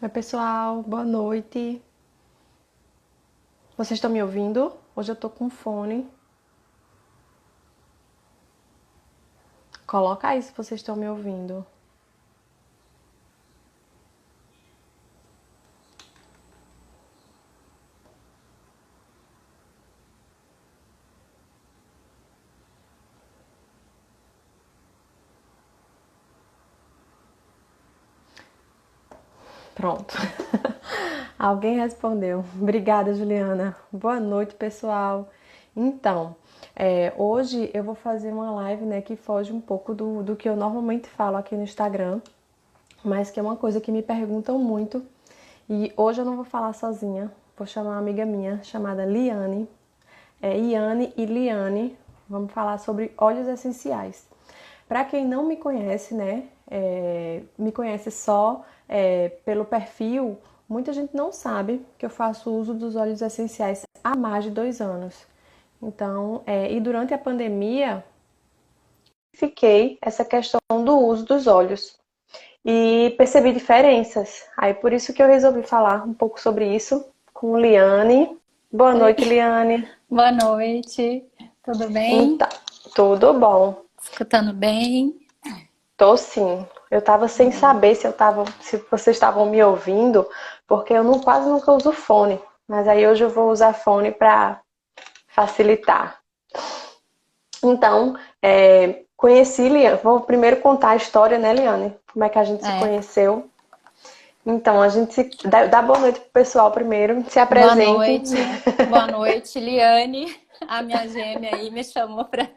Oi, pessoal, boa noite. Vocês estão me ouvindo? Hoje eu tô com fone. Coloca aí se vocês estão me ouvindo. Pronto. Alguém respondeu. Obrigada, Juliana. Boa noite, pessoal. Então, hoje eu vou fazer uma live, né, que foge um pouco do que eu normalmente falo aqui no Instagram, mas que é uma coisa que me perguntam muito. E hoje eu não vou falar sozinha, vou chamar uma amiga minha chamada Liane. Iane e Liane. Vamos falar sobre óleos essenciais. Para quem não me conhece, né, me conhece só pelo perfil, muita gente não sabe que eu faço uso dos óleos essenciais há mais de 2 anos. Então, e durante a pandemia, fiquei essa questão do uso dos óleos e percebi diferenças. Aí por isso que eu resolvi falar um pouco sobre isso com Liane. Boa Oi, noite, Liane. boa noite, tudo bem? Então, tudo bom? Escutando bem? Tô sim. Eu tava sem saber se vocês estavam me ouvindo, porque eu não, quase nunca uso fone. Mas aí hoje eu vou usar fone para facilitar. Então, conheci Liane. Vou primeiro contar a história, né, Liane? Como é que a gente se É, conheceu. Então, a gente dá boa noite pro pessoal primeiro. Se boa apresente. noite, boa noite, Liane, a minha gêmea aí me chamou para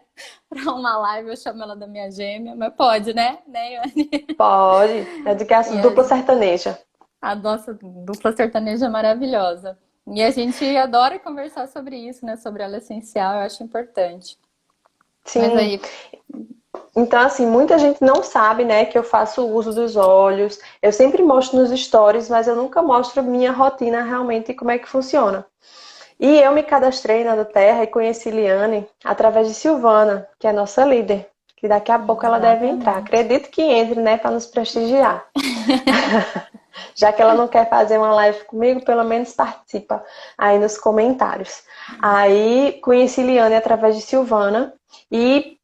uma live, eu chamo ela da minha gêmea, mas pode, né, Liane? Pode. É de que é E dupla sertaneja. a nossa dupla sertaneja é maravilhosa. E a gente adora conversar sobre isso, né, sobre ela essencial, eu acho importante. Mas Sim. aí, Então, assim, muita gente não sabe, né, que eu faço uso dos óleos. Eu sempre mostro nos stories, mas eu nunca mostro minha rotina realmente como é que funciona. E eu me cadastrei na do Terra e conheci Liane através de Silvana, que é a nossa líder, que daqui a pouco ela deve entrar. exatamente. Acredito que entre, né, para nos prestigiar. Já que ela não quer fazer uma live comigo, pelo menos participa aí nos comentários. Aí conheci Liane através de Silvana e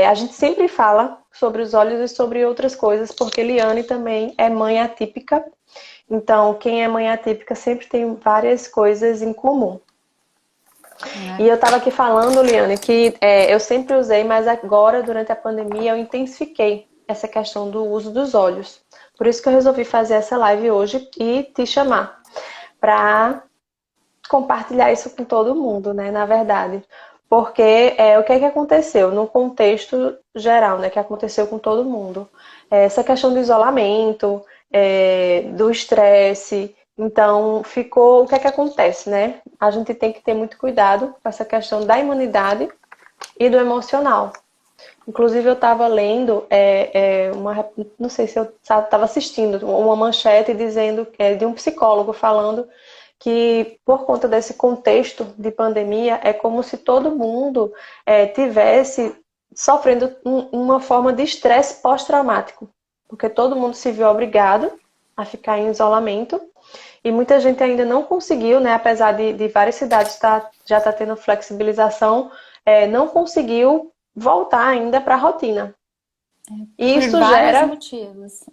a gente sempre fala sobre os olhos e sobre outras coisas, porque Liane também é mãe atípica. Então, quem é mãe atípica sempre tem várias coisas em comum. E Né? eu estava aqui falando, Liane, que eu sempre usei, mas agora, durante a pandemia, eu intensifiquei essa questão do uso dos óleos. Por isso que eu resolvi fazer essa live hoje e te chamar para compartilhar isso com todo mundo, né? Na verdade. Porque o que é que aconteceu no contexto geral, né? Que aconteceu com todo mundo. Essa questão do isolamento, do estresse. Então, ficou. O que é que acontece, né? A gente tem que ter muito cuidado com essa questão da imunidade e do emocional. Inclusive, eu estava lendo, não sei se eu estava assistindo, uma manchete dizendo de um psicólogo falando que, por conta desse contexto de pandemia, é como se todo mundo tivesse sofrendo uma forma de estresse pós-traumático, porque todo mundo se viu obrigado a ficar em isolamento e muita gente ainda não conseguiu, né, apesar de várias cidades já estar tendo flexibilização, não conseguiu voltar ainda para a rotina. E Por isso vários gera motivos.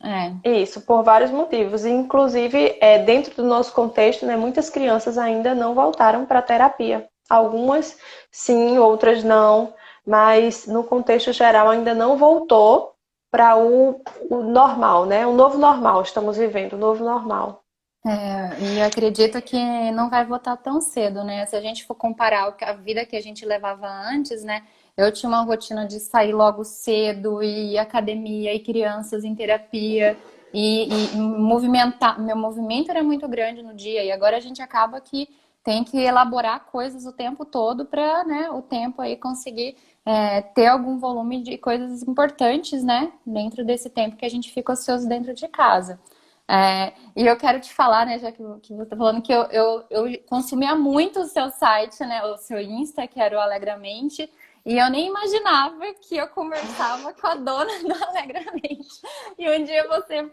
É. isso por vários motivos. E, inclusive, dentro do nosso contexto, né, muitas crianças ainda não voltaram para a terapia. Algumas sim, outras não, mas no contexto geral ainda não voltou para o normal, né? O novo normal, estamos vivendo, o novo normal. E eu acredito que não vai voltar tão cedo, né? Se a gente for comparar a vida que a gente levava antes, né? Eu tinha uma rotina de sair logo cedo, e academia, e crianças em terapia, e movimentar. Meu movimento era muito grande no dia, e agora a gente acaba que tem que elaborar coisas o tempo todo para, né, o tempo aí conseguir ter algum volume de coisas importantes, né? Dentro desse tempo que a gente fica ocioso dentro de casa. E eu quero te falar, né, já que você está falando que eu consumia muito o seu site, né, o seu Insta, que era o Alegramente, e eu nem imaginava que eu conversava com a dona do Alegramente. E um dia você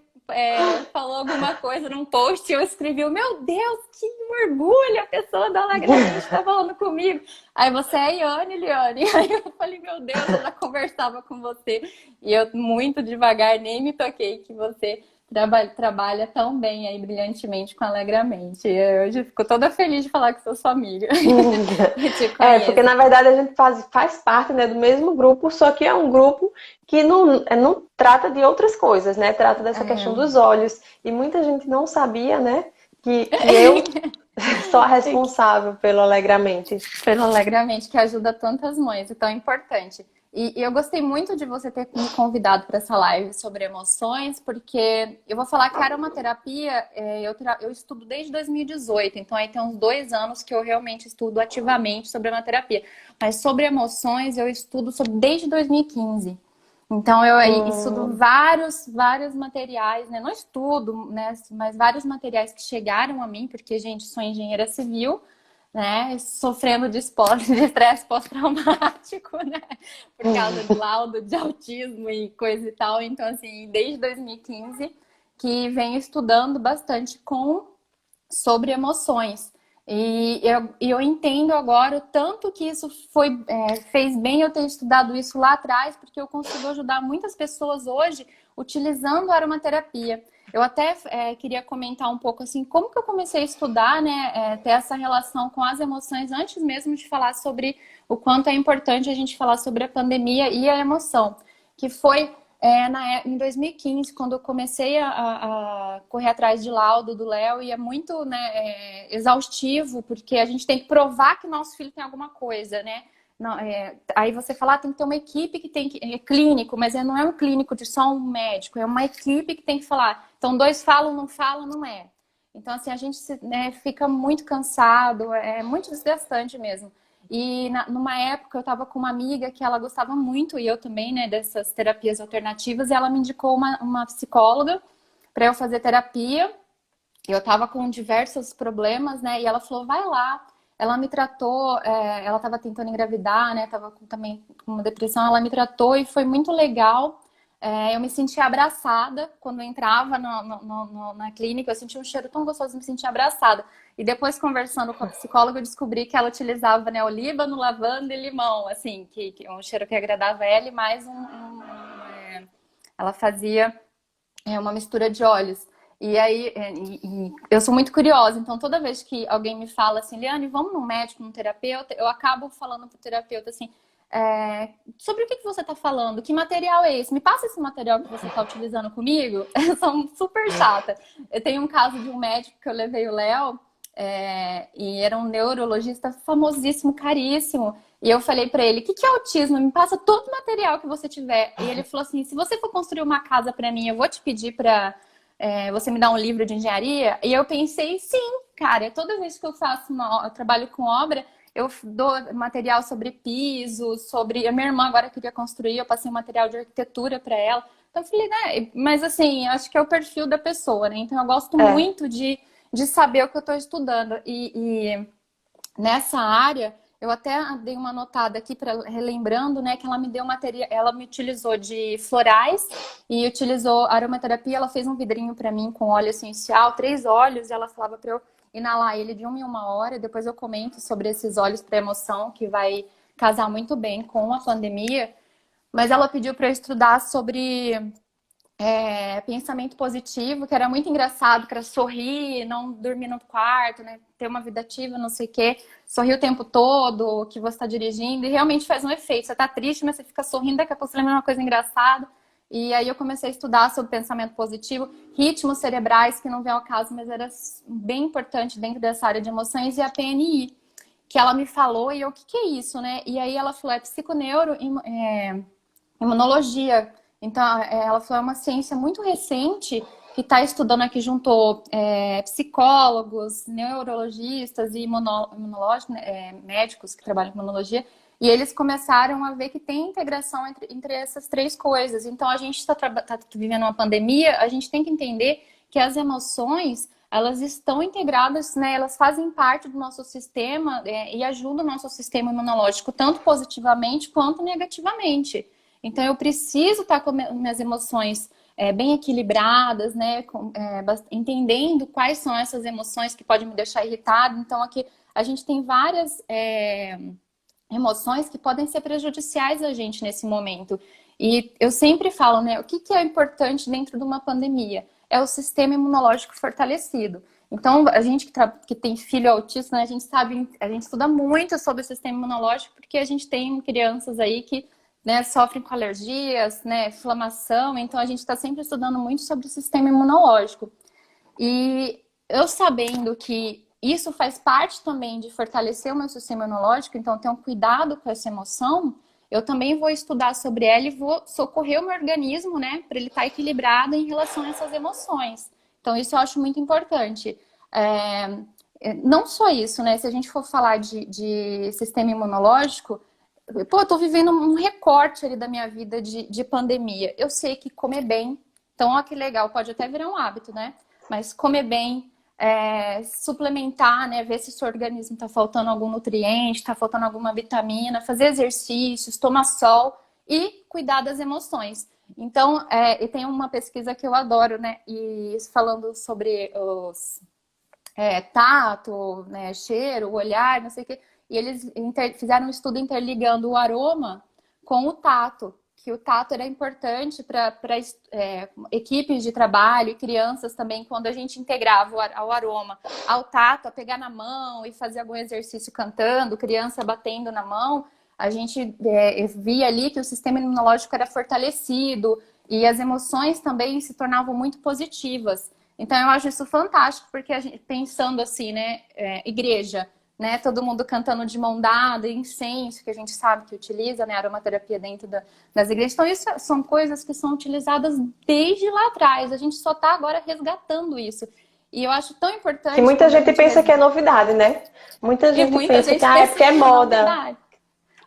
falou alguma coisa num post e eu escrevi, meu Deus, que orgulho, a pessoa da Alegramente está falando comigo. Aí você é Iane, Liane. Aí eu falei, meu Deus, eu já conversava com você. E eu, muito devagar, nem me toquei que você trabalha tão bem aí, brilhantemente com Alegramente. Eu hoje fico toda feliz de falar que sou sua amiga. E te Porque conheço. na verdade a gente faz parte, né, do mesmo grupo, só que é um grupo que não trata de outras coisas, né? Trata dessa questão dos olhos. E muita gente não sabia, né, que eu sou a responsável pelo Alegramente. Pelo Alegramente, que ajuda tantas mães, é tão importante. E eu gostei muito de você ter me convidado para essa live sobre emoções, porque eu vou falar que a aromaterapia, eu estudo desde 2018, então aí tem uns 2 anos que eu realmente estudo ativamente sobre aromaterapia. Mas sobre emoções eu estudo desde 2015. Então eu aí estudo vários materiais, né? Não estudo, né? Mas vários materiais que chegaram a mim, porque, gente, sou engenheira civil, né, sofrendo de estresse pós-traumático, né, por causa de laudo de autismo e coisa e tal. Então, assim, desde 2015 que venho estudando bastante sobre emoções. E eu entendo agora o tanto que isso fez bem eu ter estudado isso lá atrás, porque eu consigo ajudar muitas pessoas hoje utilizando a aromaterapia. Eu até queria comentar um pouco assim, como que eu comecei a estudar, né, ter essa relação com as emoções antes mesmo de falar sobre o quanto é importante a gente falar sobre a pandemia e a emoção, que foi em 2015, quando eu comecei a correr atrás de laudo do Léo, e é muito, né, exaustivo, porque a gente tem que provar que o nosso filho tem alguma coisa, né? Não, aí você fala, tem que ter uma equipe que tem que. É clínico, mas não é um clínico de só um médico, é uma equipe que tem que falar. Então, 2 falam, não é. Então, assim, a gente né, fica muito cansado, é muito desgastante mesmo. E numa época eu estava com uma amiga que ela gostava muito, e eu também, né, dessas terapias alternativas, e ela me indicou uma psicóloga para eu fazer terapia. Eu estava com diversos problemas, né, e ela falou, vai lá. Ela me tratou, ela estava tentando engravidar, né, estava também com uma depressão, ela me tratou e foi muito legal. Eu me sentia abraçada quando eu entrava na clínica, eu sentia um cheiro tão gostoso, me sentia abraçada. E depois, conversando com a psicóloga, eu descobri que ela utilizava, né, olíbano, lavanda e limão, assim, que um cheiro que agradava ela, e mais ela fazia uma mistura de óleos. E aí, eu sou muito curiosa, então toda vez que alguém me fala assim, Liane, vamos num médico, num terapeuta, eu acabo falando pro terapeuta assim, sobre o que você está falando? Que material é esse? Me passa esse material que você está utilizando comigo. Eu sou super chata. Eu tenho um caso de um médico que eu levei o Léo, e era um neurologista famosíssimo, caríssimo. E eu falei para ele, o que é autismo? Me passa todo o material que você tiver. E ele falou assim, se você for construir uma casa para mim, eu vou te pedir para você me dar um livro de engenharia. E eu pensei, sim, cara, toda vez que eu eu trabalho com obra, eu dou material sobre piso, sobre... A minha irmã agora queria construir, eu passei um material de arquitetura para ela. Então eu falei, né? Mas assim, acho que é o perfil da pessoa, né? Então eu gosto muito de saber o que eu estou estudando. E nessa área, eu até dei uma anotada aqui, relembrando, né? Que ela me deu material, ela me utilizou de florais e utilizou aromaterapia. Ela fez um vidrinho para mim com óleo essencial, 3 óleos, e ela falava para eu inalar ele de 1 em 1 hora. Depois eu comento sobre esses óleos para emoção, que vai casar muito bem com a pandemia. Mas ela pediu para eu estudar sobre pensamento positivo, que era muito engraçado, que era sorrir, não dormir no quarto, né? Ter uma vida ativa, não sei o quê. Sorrir o tempo todo, que você está dirigindo, e realmente faz um efeito. Você está triste, mas você fica sorrindo, daqui a pouco você lembra uma coisa engraçada. E aí eu comecei a estudar sobre pensamento positivo, ritmos cerebrais, que não vem ao caso, mas era bem importante dentro dessa área de emoções, e a PNI, que ela me falou, e eu, o que é isso, né? E aí ela falou, imunologia. Então, ela falou, é uma ciência muito recente, que está estudando aqui, juntou psicólogos, neurologistas e imunológicos, médicos que trabalham com imunologia, e eles começaram a ver que tem integração entre essas 3 coisas. Então, a gente está vivendo uma pandemia, a gente tem que entender que as emoções, elas estão integradas, né? Elas fazem parte do nosso sistema e ajudam o nosso sistema imunológico, tanto positivamente quanto negativamente. Então, eu preciso estar com minhas emoções bem equilibradas, né? Entendendo quais são essas emoções que podem me deixar irritado. Então, aqui a gente tem várias emoções que podem ser prejudiciais a gente nesse momento. E eu sempre falo, né? O que é importante dentro de uma pandemia? É o sistema imunológico fortalecido. Então, a gente que tem filho autista, né, a gente sabe, a gente estuda muito sobre o sistema imunológico, porque a gente tem crianças aí que, né, sofrem com alergias, né, inflamação, então a gente está sempre estudando muito sobre o sistema imunológico. E eu sabendo que isso faz parte também de fortalecer o meu sistema imunológico, então ter um cuidado com essa emoção, eu também vou estudar sobre ela e vou socorrer o meu organismo, né, para ele estar equilibrado em relação a essas emoções. Então, isso eu acho muito importante. Não só isso, né? Se a gente for falar de sistema imunológico, pô, eu tô vivendo um recorte ali da minha vida de pandemia. Eu sei que comer bem, então, ó, que legal, pode até virar um hábito, né? Mas comer bem, suplementar, né? Ver se o seu organismo tá faltando algum nutriente, tá faltando alguma vitamina, fazer exercícios, tomar sol e cuidar das emoções. Então, e tem uma pesquisa que eu adoro, né? E falando sobre os tato, né? Cheiro, olhar, não sei o quê. E eles fizeram um estudo interligando o aroma com o tato. Que o tato era importante para equipes de trabalho e crianças também, quando a gente integrava o aroma ao tato, a pegar na mão e fazer algum exercício cantando, criança batendo na mão, a gente via ali que o sistema imunológico era fortalecido e as emoções também se tornavam muito positivas. Então eu acho isso fantástico, porque a gente, pensando assim, né, igreja, né, todo mundo cantando de mão dada, incenso, que a gente sabe que utiliza, né, aromaterapia dentro das igrejas. Então isso são coisas que são utilizadas desde lá atrás, a gente só está agora resgatando isso. E eu acho tão importante... Que muita gente pensa que é novidade, né? Muita gente pensa que é porque é moda. É moda,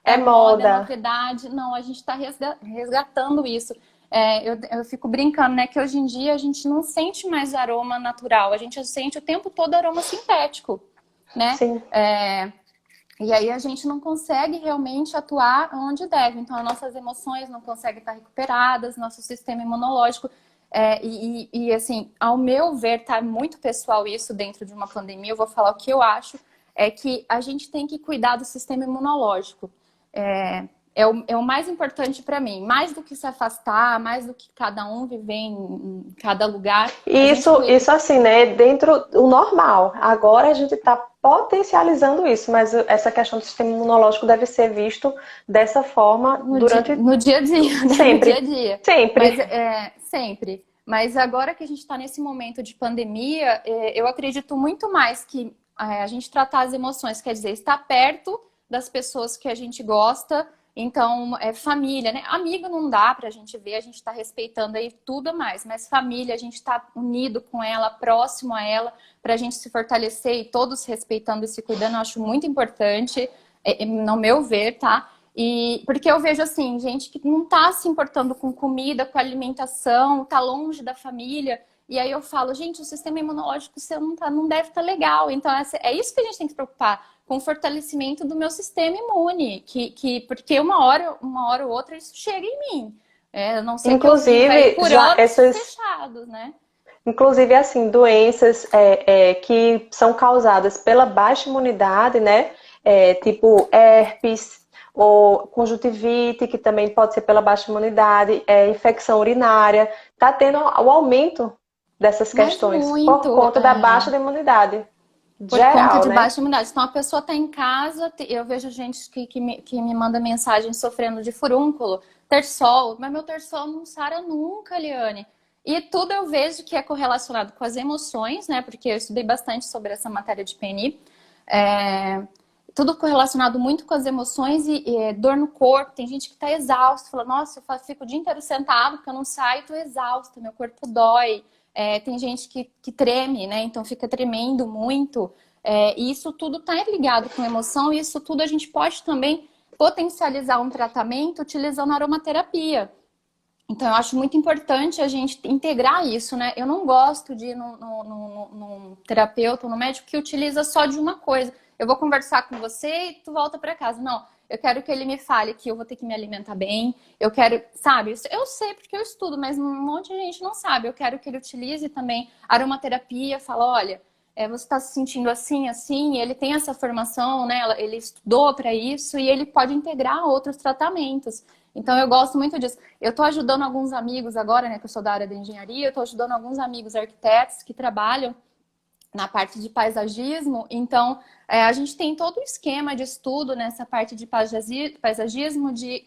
é moda. novidade. Não, a gente está resgatando isso. Eu fico brincando, né? Que hoje em dia a gente não sente mais aroma natural. A gente sente o tempo todo aroma sintético, né? Sim. E aí a gente não consegue realmente atuar onde deve. Então, as nossas emoções não conseguem estar recuperadas, nosso sistema imunológico... assim, ao meu ver, tá muito pessoal isso dentro de uma pandemia. Eu vou falar o que eu acho. É que a gente tem que cuidar do sistema imunológico. É o mais importante para mim. Mais do que se afastar, mais do que cada um viver em cada lugar. Isso assim, né? Dentro do normal. Agora a gente está potencializando isso, mas essa questão do sistema imunológico deve ser visto dessa forma no dia a dia, né? Sempre. No dia a dia. Sempre. Sempre. Mas agora que a gente está nesse momento de pandemia, eu acredito muito mais que a gente tratar as emoções, quer dizer, estar perto das pessoas que a gente gosta. Então, família, né? Amigo não dá pra gente ver, a gente tá respeitando aí tudo mais, mas família, a gente tá unido com ela, próximo a ela, pra gente se fortalecer e todos respeitando e se cuidando, eu acho muito importante, no meu ver, tá? E porque eu vejo assim, gente que não tá se importando com comida, com alimentação, tá longe da família. E aí eu falo, gente, o sistema imunológico seu não deve estar legal. Então, é isso que a gente tem que se preocupar, com o fortalecimento do meu sistema imune. Porque uma hora ou outra isso chega em mim. A não ser Inclusive, que eu viva por já anos fechados, né? Inclusive, assim, doenças que são causadas pela baixa imunidade, né? Tipo herpes ou conjuntivite, que também pode ser pela baixa imunidade, infecção urinária. Tá tendo o aumento dessas questões por conta da baixa imunidade. Por conta de baixa imunidade. Então, a pessoa está em casa, eu vejo gente que me manda mensagem sofrendo de furúnculo, terçol, mas meu terçol não sara nunca, Liane. E tudo eu vejo que é correlacionado com as emoções, né? Porque eu estudei bastante sobre essa matéria de PNI. Tudo correlacionado muito com as emoções e dor no corpo. Tem gente que está exausto, fala, nossa, eu fico o dia inteiro sentado porque eu não saio, estou exausta, meu corpo dói. Tem gente que treme, né? Então fica tremendo muito. E isso tudo está ligado com emoção e isso tudo a gente pode também potencializar um tratamento utilizando a aromaterapia. Então eu acho muito importante a gente integrar isso, né? Eu não gosto de ir num terapeuta ou no médico que utiliza só de uma coisa. Eu vou conversar com você e tu volta para casa. Não, eu quero que ele me fale que eu vou ter que me alimentar bem, eu quero, sabe? Eu sei porque eu estudo, mas um monte de gente não sabe. Eu quero que ele utilize também aromaterapia, fala, olha, você está se sentindo assim, assim, e ele tem essa formação, né? Ele estudou para isso e ele pode integrar outros tratamentos. Então, eu gosto muito disso. Eu estou ajudando alguns amigos agora, né, que eu sou da área da engenharia, eu estou ajudando alguns amigos arquitetos que trabalham na parte de paisagismo. Então, a gente tem todo um esquema de estudo nessa parte de paisagismo, de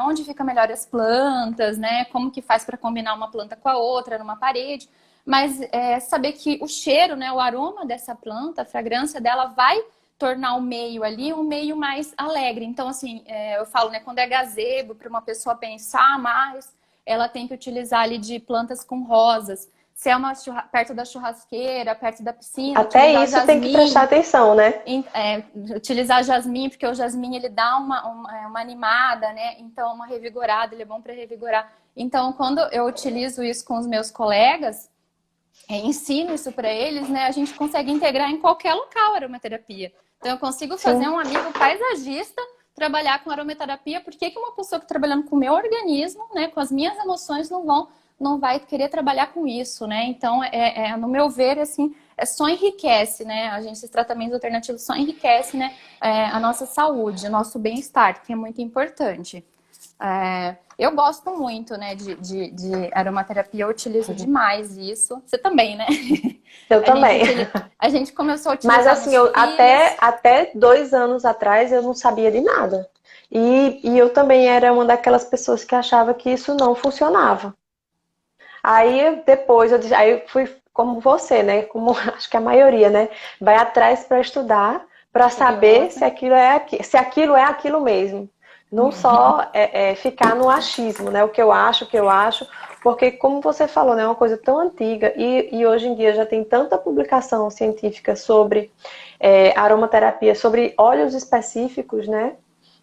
onde fica melhor as plantas, né, como que faz para combinar uma planta com a outra numa parede. Mas saber que o cheiro, né, o aroma dessa planta, a fragrância dela vai tornar o meio ali um meio mais alegre. Então, assim, eu falo, né, quando é gazebo, para uma pessoa pensar mais, ela tem que utilizar ali de plantas com rosas. Se é perto da churrasqueira, perto da piscina, Até utilizar isso tem que jasmim. prestar atenção, né? Utilizar jasmim, porque o jasmim ele dá uma animada, né? Então, uma revigorada, ele é bom para revigorar. Então, quando eu utilizo isso com os meus colegas, ensino isso para eles, né? A gente consegue integrar em qualquer local a aromaterapia. Então, eu consigo fazer um amigo paisagista trabalhar com aromaterapia. Por que uma pessoa que está trabalhando com o meu organismo, né, com as minhas emoções, não vai querer trabalhar com isso, né? Então, no meu ver, assim, só enriquece, né? Esses tratamentos alternativos só enriquecem, né, a nossa saúde, o nosso bem-estar, que é muito importante. Eu gosto muito, né, de aromaterapia, eu utilizo demais isso. Você também, né? Eu também. A gente começou a Mas utilizar assim, nos filhos. até 2 anos atrás eu não sabia de nada. E eu também era uma daquelas pessoas que achava que isso não funcionava. Aí depois aí eu fui como você, né? Como acho que a maioria, né? Vai atrás para estudar, para saber se aquilo é aquilo mesmo. Não só ficar no achismo, né? O que eu acho, porque como você falou, né? É uma coisa tão antiga e hoje em dia já tem tanta publicação científica sobre aromaterapia, sobre óleos específicos, né?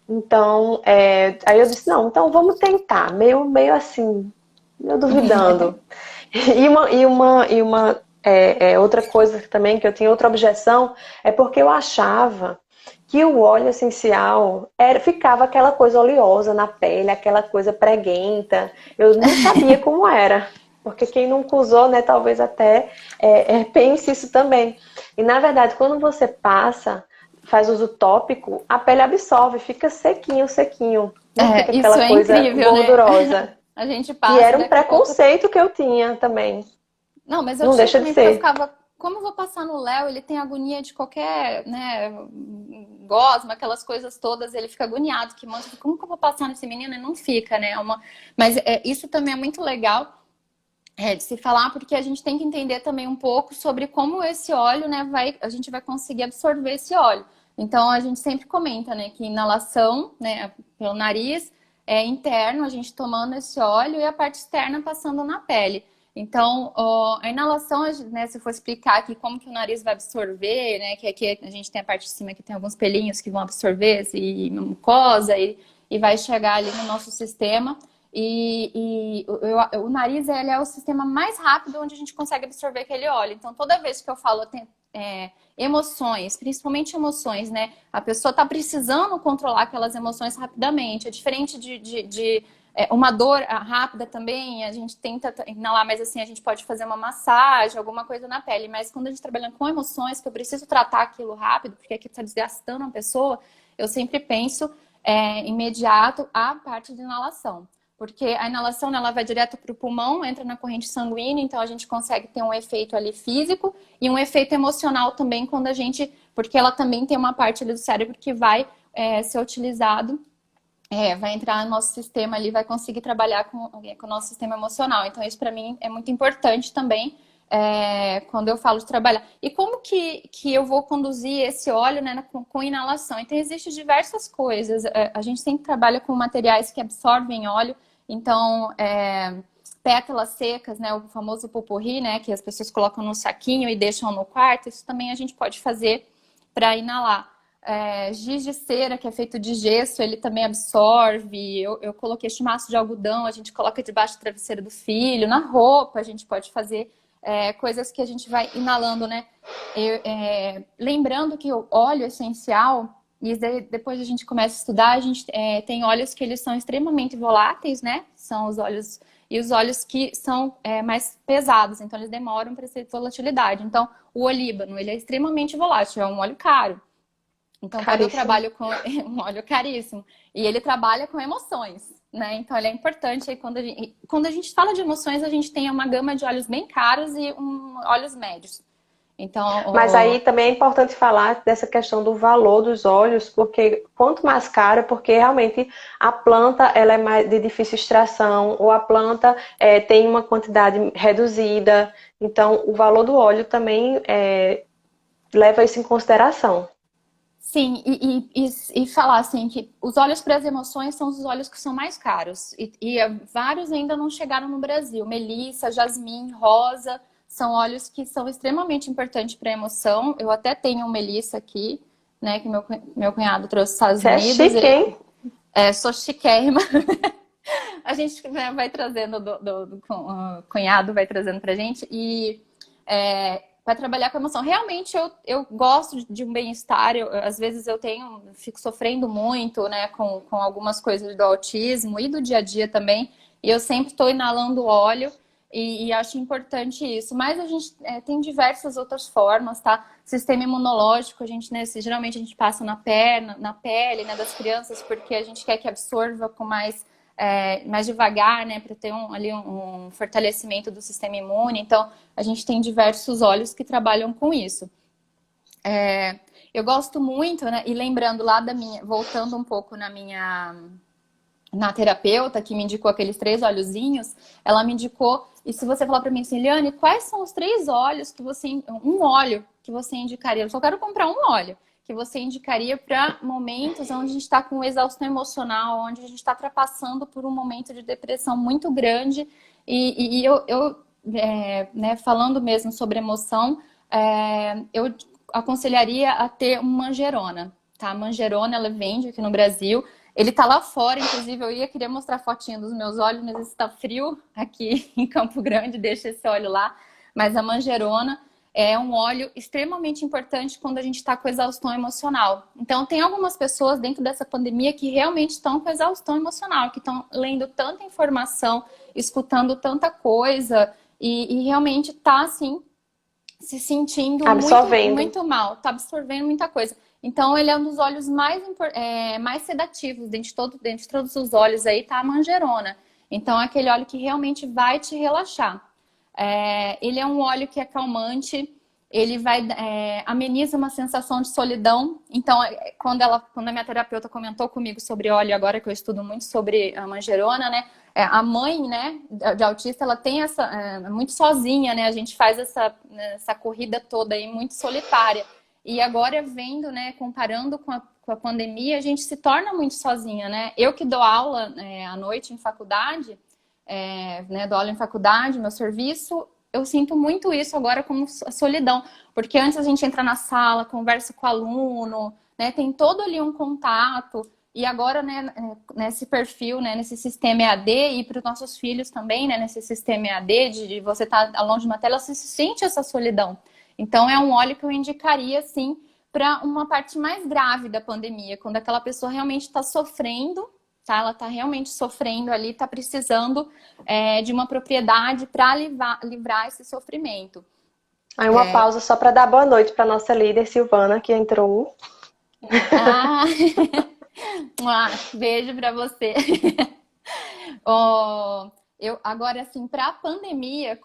Então, aí eu disse, não, então vamos tentar, meio assim, meio duvidando. Outra coisa também que eu tinha outra objeção é porque eu achava que o óleo essencial ficava aquela coisa oleosa na pele, aquela coisa preguenta. Eu não sabia como era. Porque quem nunca usou, né, talvez até pense isso também. E na verdade, quando você faz uso tópico, a pele absorve, fica sequinho, sequinho. Não fica Isso aquela é coisa incrível, né? gordurosa. A gente Que passa era um daqui a pouco. preconceito que eu tinha também. Não, mas eu Não tinha deixa de também, porque eu ser. ficava, como eu vou passar no Léo? Ele tem agonia de qualquer, né, gosma, aquelas coisas todas, ele fica agoniado, que mostra, como que eu vou passar nesse menino? E não fica, né? Mas isso também é muito legal de se falar, porque a gente tem que entender também um pouco sobre como esse óleo, né, a gente vai conseguir absorver esse óleo. Então, a gente sempre comenta, né, que inalação, né, pelo nariz, é interno, a gente tomando esse óleo e a parte externa passando na pele. Então, a inalação, né, se eu for explicar aqui como que o nariz vai absorver, né, que aqui a gente tem a parte de cima que tem alguns pelinhos que vão absorver e mucosa e vai chegar ali no nosso sistema. O nariz ele é o sistema mais rápido onde a gente consegue absorver aquele óleo. Então, toda vez que eu falo emoções, principalmente emoções, né? A pessoa está precisando controlar aquelas emoções rapidamente. É diferente de uma dor rápida também, a gente tenta inalar, mas assim, a gente pode fazer uma massagem, alguma coisa na pele. Mas quando a gente trabalha com emoções, que eu preciso tratar aquilo rápido, porque aqui está desgastando a pessoa, eu sempre penso imediato a parte de inalação. Porque a inalação ela vai direto para o pulmão, entra na corrente sanguínea, então a gente consegue ter um efeito ali físico e um efeito emocional também quando a gente, porque ela também tem uma parte ali do cérebro que vai ser utilizado, vai entrar no nosso sistema ali, vai conseguir trabalhar com o nosso sistema emocional. Então isso para mim é muito importante também quando eu falo de trabalhar. E como que eu vou conduzir esse óleo, né, com inalação? Então existem diversas coisas. A gente sempre trabalha com materiais que absorvem óleo. Então, pétalas secas, né, o famoso pot-pourri, né, que as pessoas colocam no saquinho e deixam no quarto, isso também a gente pode fazer para inalar. Giz de cera, que é feito de gesso, ele também absorve. Eu coloquei chumaço de algodão, a gente coloca debaixo do travesseiro do filho, na roupa a gente pode fazer coisas que a gente vai inalando, né? Lembrando que o óleo essencial, E depois a gente começa a estudar, a gente tem óleos que eles são extremamente voláteis, né? São os óleos e os óleos que são mais pesados, então eles demoram para ter volatilidade. Então, o olíbano, ele é extremamente volátil, é um óleo caro. Então, quando eu Caríssimo. trabalho com um óleo caríssimo, e ele trabalha com emoções, né? Então, ele é importante aí quando a gente fala de emoções, a gente tem uma gama de óleos bem caros e óleos médios. Mas Então, aí também é importante falar dessa questão do valor dos óleos, porque quanto mais caro, porque realmente a planta ela é mais de difícil extração, ou a planta tem uma quantidade reduzida. Então, o valor do óleo também leva isso em consideração. sim, e falar assim que os óleos para as emoções são os óleos que são mais caros. E vários ainda não chegaram no Brasil. Melissa, jasmim, rosa, são óleos que são extremamente importantes para a emoção. Eu até tenho um Melissa aqui, né, que meu cunhado trouxe dos Estados Você é Unidos. chique, hein? Sou chiquérrima. A gente, né, vai trazendo o cunhado vai trazendo pra gente e para trabalhar com emoção. Realmente eu gosto de um bem-estar. Às vezes fico sofrendo muito, né, com algumas coisas do autismo e do dia a dia também. E eu sempre estou inalando óleo e acho importante isso. Mas a gente tem diversas outras formas, tá? Sistema imunológico, a gente, né, geralmente a gente passa na perna, na pele, né, das crianças, porque a gente quer que absorva com mais devagar, né, para ter um fortalecimento do sistema imune. Então, a gente tem diversos óleos que trabalham com isso. Eu gosto muito, né, e lembrando lá voltando um pouco na terapeuta que me indicou aqueles 3 óleozinhos, ela me indicou, e se você falar para mim assim, Eliane, quais são os 3 óleos um óleo que você indicaria? Eu só quero comprar um óleo que você indicaria para momentos onde a gente está com exaustão emocional, onde a gente está passando por um momento de depressão muito grande. E né, falando mesmo sobre emoção, eu aconselharia a ter uma manjerona, tá? A manjerona, ela vende aqui no Brasil. Ele tá lá fora, inclusive eu querer mostrar fotinho dos meus olhos, mas está frio aqui em Campo Grande, deixa esse óleo lá. Mas a manjerona é um óleo extremamente importante quando a gente está com exaustão emocional. Então, tem algumas pessoas dentro dessa pandemia que realmente estão com exaustão emocional, que estão lendo tanta informação, escutando tanta coisa e realmente tá, assim, se sentindo muito, Absorvendo. muito mal, tá absorvendo muita coisa. Então, ele é um dos óleos mais sedativos, dentre todos os óleos aí, tá a manjerona. Então, é aquele óleo que realmente vai te relaxar. Ele é um óleo que é calmante, ele ameniza uma sensação de solidão. Então, quando a minha terapeuta comentou comigo sobre óleo, agora que eu estudo muito sobre a manjerona, né? A mãe, né, de autista, ela tem muito sozinha, né? A gente faz essa corrida toda aí muito solitária. E agora vendo, né, comparando com a pandemia, a gente se torna muito sozinha, né? Eu que dou aula à noite em faculdade, né, dou aula em faculdade, meu serviço, eu sinto muito isso agora como a solidão, porque antes a gente entra na sala, conversa com o aluno, né, tem todo ali um contato, e agora, né, nesse perfil, né, nesse sistema EAD, e para os nossos filhos também, né, nesse sistema EAD, de você estar longe de uma tela, você sente essa solidão. Então, é um óleo que eu indicaria, assim, para uma parte mais grave da pandemia, quando aquela pessoa realmente está sofrendo, tá? Ela está realmente sofrendo ali, está precisando de uma propriedade para livrar esse sofrimento. Aí uma pausa só para dar boa noite para nossa líder Silvana, que entrou. Ah, beijo para você. Agora, assim, para a pandemia,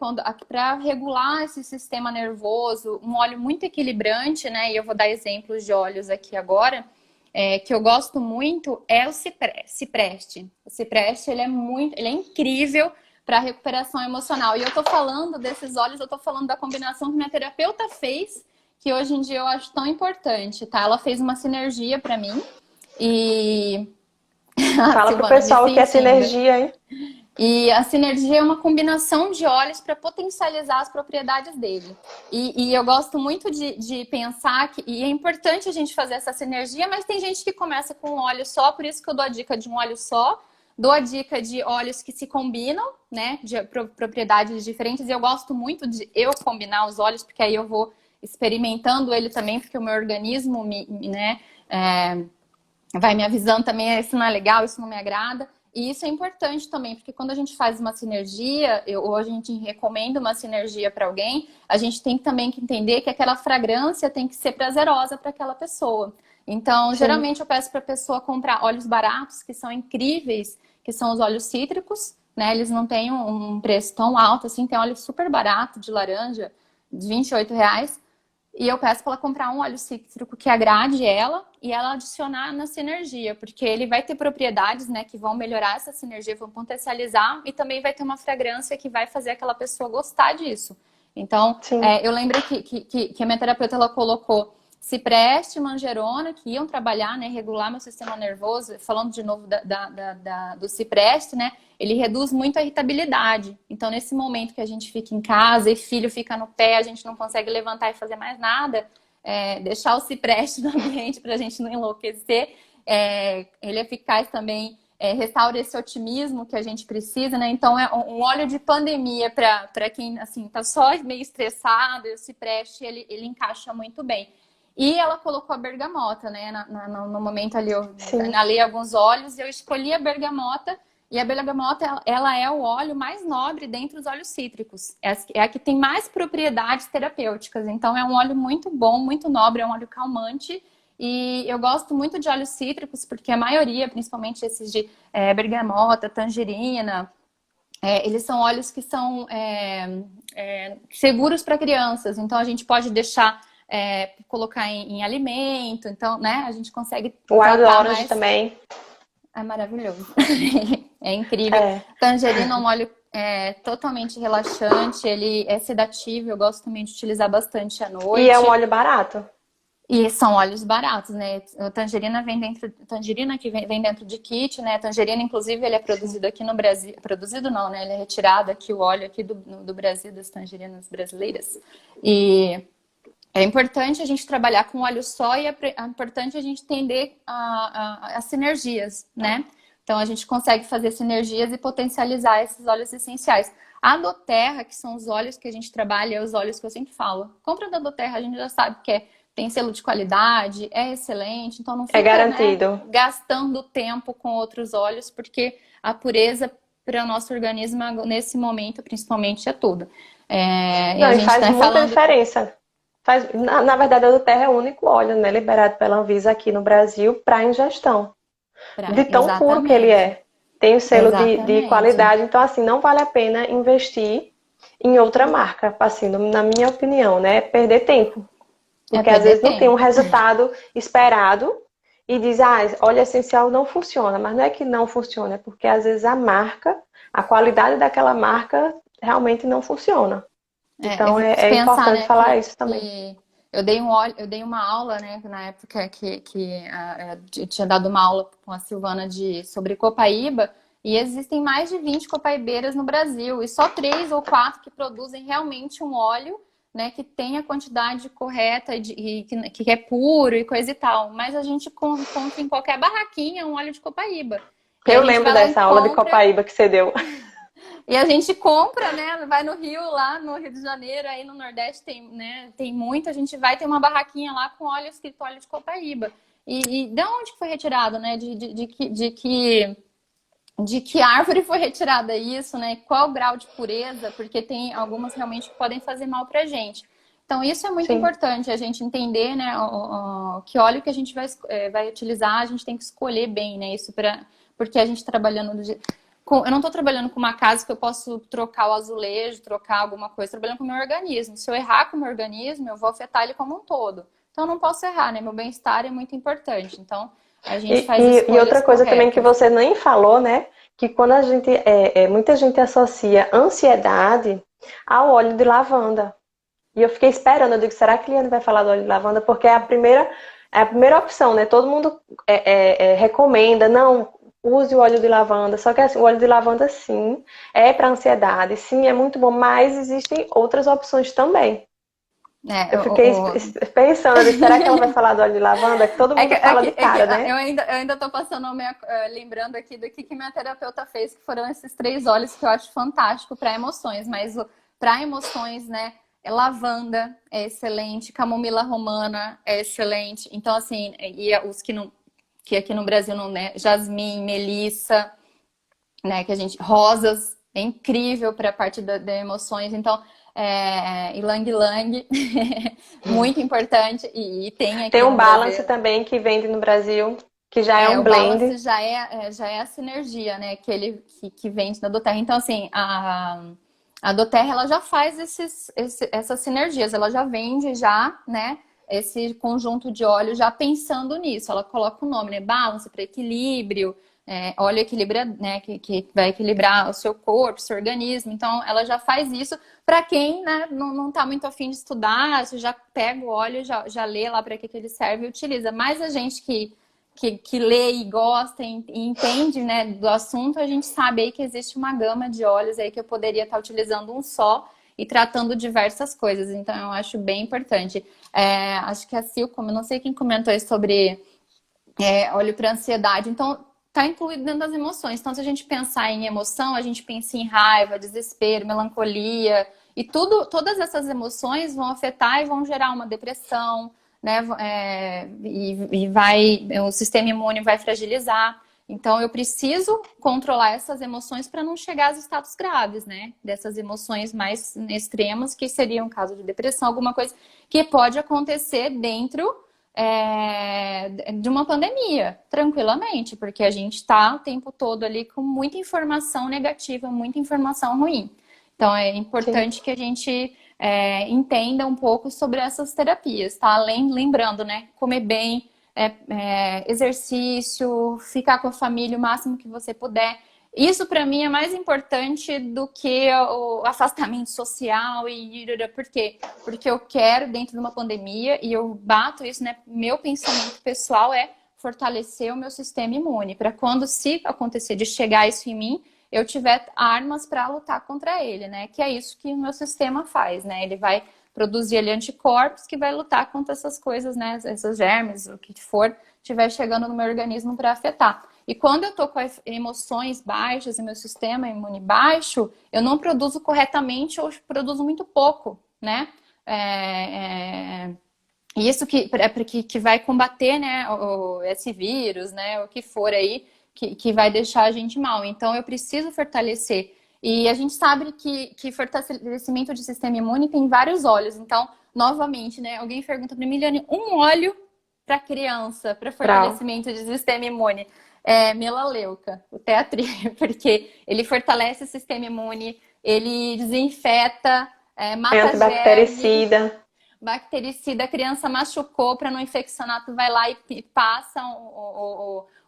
para regular esse sistema nervoso, um óleo muito equilibrante, né? E eu vou dar exemplos de óleos aqui agora, que eu gosto muito, é o cipreste. O cipreste, ele é incrível para recuperação emocional. E eu tô falando desses óleos, eu tô falando da combinação que minha terapeuta fez, que hoje em dia eu acho tão importante, tá? Ela fez uma sinergia para mim e Fala pro Silvana, me pessoal que é sentindo. sinergia, hein? E a sinergia é uma combinação de óleos para potencializar as propriedades dele. E eu gosto muito de pensar e é importante a gente fazer essa sinergia, mas tem gente que começa com um óleo só, por isso que eu dou a dica de um óleo só. Dou a dica de óleos que se combinam, né, de propriedades diferentes. E eu gosto muito de eu combinar os óleos, porque aí eu vou experimentando ele também, porque o meu organismo vai me avisando também, isso não é legal, isso não me agrada. E isso é importante também, porque quando a gente faz uma sinergia, ou a gente recomenda uma sinergia para alguém, a gente tem também que entender que aquela fragrância tem que ser prazerosa para aquela pessoa. Então, Sim. geralmente eu peço para a pessoa comprar óleos baratos, que são incríveis, que são os óleos cítricos, né? Eles não têm um preço tão alto assim, tem óleo super barato de laranja, de R$ 28. E eu peço para ela comprar um óleo cítrico que agrade ela e ela adicionar na sinergia, porque ele vai ter propriedades, né, que vão melhorar essa sinergia, vão potencializar e também vai ter uma fragrância que vai fazer aquela pessoa gostar disso. Então, eu lembro que a minha terapeuta ela colocou cipreste e manjerona, que iam trabalhar, né, regular meu sistema nervoso, falando de novo do cipreste, né, ele reduz muito a irritabilidade. Então, nesse momento que a gente fica em casa e filho fica no pé, a gente não consegue levantar e fazer mais nada, deixar o cipreste no ambiente para a gente não enlouquecer. Ele é eficaz também, restaura esse otimismo que a gente precisa, né? Então, é um óleo de pandemia para quem, assim, tá só meio estressado, e o cipreste, ele encaixa muito bem. E ela colocou a bergamota, né? No momento ali, eu inalei alguns óleos e eu escolhi a bergamota. E a bergamota, ela é o óleo mais nobre dentre os óleos cítricos. É a que tem mais propriedades terapêuticas. Então, é um óleo muito bom, muito nobre, é um óleo calmante. E eu gosto muito de óleos cítricos, porque a maioria, principalmente esses de bergamota, tangerina, eles são óleos que são seguros para crianças. Então, a gente pode deixar... colocar em alimento, então, né, a gente consegue o Wild tratar Orange mais... também. É maravilhoso. É incrível. Tangerina é um óleo totalmente relaxante, ele é sedativo, eu gosto também de utilizar bastante à noite. E é um óleo barato. E são óleos baratos, né? A tangerina que vem dentro de kit, né? A tangerina, inclusive, ele é produzido aqui no Brasil. Produzido não, né? Ele é retirado aqui, o óleo aqui do Brasil, das tangerinas brasileiras. E é importante a gente trabalhar com óleo só e é importante a gente entender as sinergias, né? Então, a gente consegue fazer sinergias e potencializar esses óleos essenciais. A doTERRA, que são os óleos que a gente trabalha, os óleos que eu sempre falo. Compra da doTERRA, a gente já sabe que tem selo de qualidade, é excelente, então não fica, garantido, né, gastando tempo com outros óleos, porque a pureza para o nosso organismo, nesse momento, principalmente, é tudo. Não, e faz muita diferença. Na verdade, a doTERRA é o único óleo, né, liberado pela Anvisa aqui no Brasil para ingestão. De tão puro que ele é. Tem o selo de qualidade. Então, assim, não vale a pena investir em outra marca, assim, na minha opinião, né? Perder tempo. Porque às vezes não tem um resultado esperado e diz, óleo essencial não funciona. Mas não é que não funciona, é porque às vezes a qualidade daquela marca realmente não funciona. Então é importante, né, falar isso também. Eu dei uma aula, né, na época que eu tinha dado uma aula com a Silvana sobre copaíba, e existem mais de 20 copaibeiras no Brasil, e só 3 ou 4 que produzem realmente um óleo, né, que tem a quantidade correta e que é puro e coisa e tal. Mas a gente compra em qualquer barraquinha um óleo de copaíba. Eu lembro dessa aula de copaíba que você deu. E a gente compra, né? Vai no Rio, lá no Rio de Janeiro, aí no Nordeste tem muito. A gente vai ter uma barraquinha lá com óleo escrito óleo de copaíba. E de onde foi retirado, né? De que árvore foi retirada isso, né? Qual o grau de pureza? Porque tem algumas realmente que podem fazer mal pra gente. Então, isso é muito importante, a gente entender, né? Que óleo que a gente vai utilizar, a gente tem que escolher bem, né? Porque a gente trabalhando... Eu não estou trabalhando com uma casa que eu posso trocar o azulejo, trocar alguma coisa. Estou trabalhando com o meu organismo. Se eu errar com o meu organismo, eu vou afetar ele como um todo. Então, eu não posso errar, né? Meu bem-estar é muito importante. Então, a gente faz escolhas E outra coisa corretas. também que você nem falou, né? Que quando a gente... muita gente associa ansiedade ao óleo de lavanda. E eu fiquei esperando. Eu digo, será que Liane vai falar do óleo de lavanda? Porque é a primeira opção, né? Todo mundo recomenda. Não... Use o óleo de lavanda, só que assim, o óleo de lavanda sim, é para ansiedade, sim, é muito bom, mas existem outras opções também. Eu fiquei pensando, será que ela vai falar do óleo de lavanda? Que todo mundo fala de cara, né? Eu ainda tô passando, lembrando aqui do que minha terapeuta fez, que foram esses 3 óleos que eu acho fantástico para emoções, mas para emoções, né, lavanda é excelente, camomila romana é excelente. Então, assim, e os que não, que aqui no Brasil não, né? Jasmim, melissa, né? Que a gente, rosas, é incrível para a parte da emoções. Então, ylang ylang, muito importante. E tem Tem aqui um no balance Brasil. também que vende no Brasil, que já é O um balance blend. já é a sinergia, né? Que vende na doTERRA. Então, assim, a doTERRA, ela já faz essas sinergias. Ela já vende, já, né? Esse conjunto de óleo já pensando nisso. Ela coloca o nome, né? Balance para equilíbrio. Óleo equilibra, né? Que vai equilibrar o seu corpo, o seu organismo. Então, ela já faz isso para quem, né, não tá muito afim de estudar. Você já pega o óleo, já lê lá para que ele serve e utiliza. Mas a gente que lê e gosta e entende, né, do assunto, a gente sabe aí que existe uma gama de óleos aí que eu poderia estar utilizando um só e tratando diversas coisas. Então, eu acho bem importante. Acho que a Sil, como eu não sei quem comentou aí sobre óleo para ansiedade. Então, tá incluído dentro das emoções. Então, se a gente pensar em emoção, a gente pensa em raiva, desespero, melancolia. E todas essas emoções vão afetar e vão gerar uma depressão, né? O sistema imune vai fragilizar. Então, eu preciso controlar essas emoções para não chegar aos estados graves, né? Dessas emoções mais extremas, que seria um caso de depressão, alguma coisa que pode acontecer dentro de uma pandemia, tranquilamente, porque a gente está o tempo todo ali com muita informação negativa, muita informação ruim. Então, é Sim. importante que a gente entenda um pouco sobre essas terapias, tá? Lembrando, né? Comer bem, exercício, ficar com a família o máximo que você puder. Isso para mim é mais importante do que o afastamento social e por quê? Porque eu quero dentro de uma pandemia e eu bato isso, né? Meu pensamento pessoal é fortalecer o meu sistema imune para quando se acontecer de chegar isso em mim, eu tiver armas para lutar contra ele, né? Que é isso que o meu sistema faz, né? Ele vai produzir ali anticorpos que vai lutar contra essas coisas, né? Esses germes, o que for, estiver chegando no meu organismo para afetar. E quando eu tô com emoções baixas e meu sistema imune baixo, eu não produzo corretamente ou produzo muito pouco, né? Isso que vai combater, né, esse vírus, né, o que for aí, que vai deixar a gente mal. Então, eu preciso fortalecer. E a gente sabe que fortalecimento de sistema imune tem vários óleos. Então, novamente, né, alguém pergunta para mim, Miliane, um óleo para criança, para Brau. fortalecimento de sistema imune? Melaleuca, o Teatri, porque ele fortalece o sistema imune, ele desinfeta, É mata germe, antibactericida. bactericida, a criança machucou para não infeccionar, tu vai lá e passa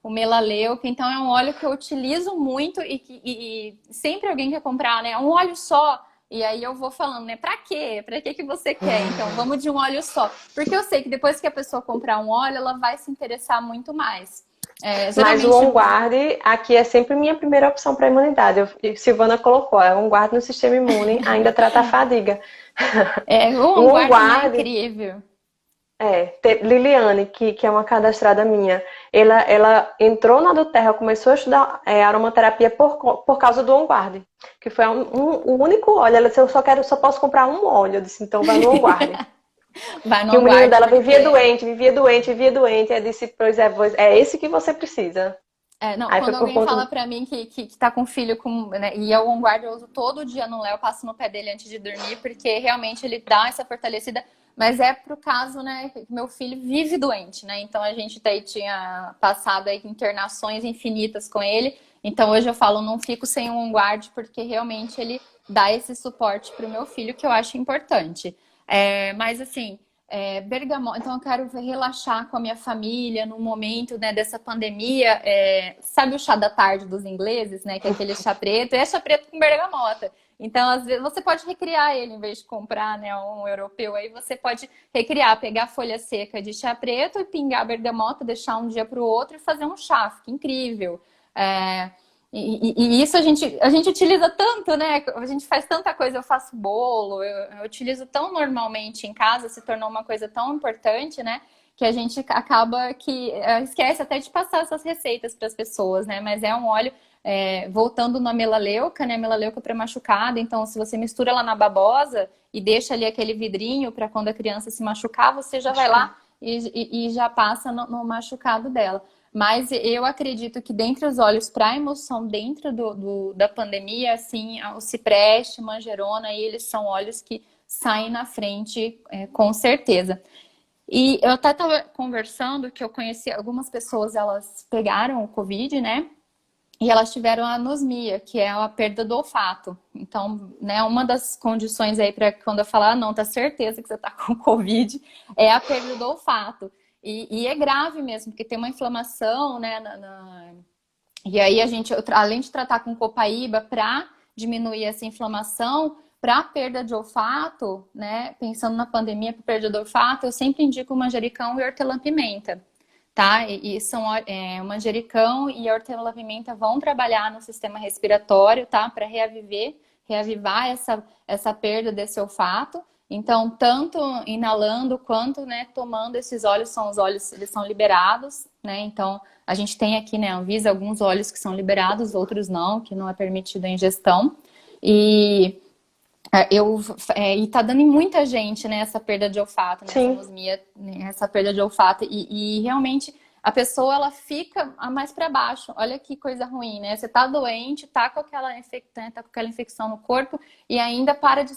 o melaleuca. Então é um óleo que eu utilizo muito e sempre alguém quer comprar, né? Um óleo só. E aí eu vou falando, né? Pra quê? Pra que você quer? Então vamos de um óleo só. Porque eu sei que depois que a pessoa comprar um óleo, ela vai se interessar muito mais. Mas o Geralmente On Guard aqui é sempre minha primeira opção para imunidade. Silvana colocou, On Guard no sistema imune ainda trata a fadiga. o O On On Guard também é Guard, incrível. Liliane, que é uma cadastrada minha, ela entrou na doTERRA, começou a estudar aromaterapia por causa do On Guard, que foi o único óleo. Ela disse, só posso comprar um óleo. Eu disse, então vai no On Guard. Vai no Que o On menino Guard dela vivia porque doente, vivia doente, vivia doente. Eu disse, pois é esse que você precisa. não, Aí foi quando por alguém conta. fala pra mim que tá com filho com, né, e é o On Guard, eu uso todo dia no Léo, eu passo no pé dele antes de dormir, porque realmente ele dá essa fortalecida, mas é pro caso, né, que meu filho vive doente, né? Então a gente daí tinha passado aí internações infinitas com ele. Então hoje eu falo, não fico sem o On Guard, porque realmente ele dá esse suporte pro meu filho, que eu acho importante. Mas assim, bergamota, então eu quero relaxar com a minha família no momento, né, dessa pandemia. Sabe o chá da tarde dos ingleses, né? Que é aquele chá preto, é chá preto com bergamota. Então, às vezes, você pode recriar ele em vez de comprar, né, um europeu. Aí você pode recriar, pegar a folha seca de chá preto e pingar a bergamota, deixar um dia para o outro e fazer um chá. Fica incrível. É, e isso a gente utiliza tanto, né? A gente faz tanta coisa, eu faço bolo, eu utilizo tão normalmente em casa, se tornou uma coisa tão importante, né? que a gente acaba que esquece até de passar essas receitas para as pessoas, né? Mas é um óleo, voltando na melaleuca, né? Melaleuca pré-machucada, então se você mistura ela na babosa e deixa ali aquele vidrinho para quando a criança se machucar, você já vai lá e já passa no machucado dela. Mas eu acredito que dentre os óleos para emoção, dentro da pandemia, assim, o cipreste, manjerona, eles são óleos que saem na frente, com certeza. E eu até estava conversando que eu conheci algumas pessoas, elas pegaram o Covid, né? E elas tiveram a anosmia, que é a perda do olfato. Então, né, uma das condições aí para quando eu falar, não, tá certeza que você tá com Covid, é a perda do olfato. E é grave mesmo, porque tem uma inflamação, né? E aí a gente, além de tratar com copaíba para diminuir essa inflamação, para perda de olfato, né? Pensando na pandemia para perda de olfato, eu sempre indico manjericão e hortelã-pimenta, tá? E são o manjericão e a hortelã-pimenta vão trabalhar no sistema respiratório, tá? Para reavivar essa perda desse olfato. Então, tanto inalando quanto, né, tomando esses óleos, os óleos, eles são liberados, né? Então, a gente tem aqui, né, Anvisa, alguns óleos que são liberados, outros não, que não é permitido a ingestão. E e tá dando em muita gente, né, essa perda de olfato, né, essa Sim. anosmia, né, essa perda de olfato. E realmente a pessoa, ela fica mais para baixo. Olha que coisa ruim, né? Você tá doente, tá com tá com aquela infecção no corpo e ainda para de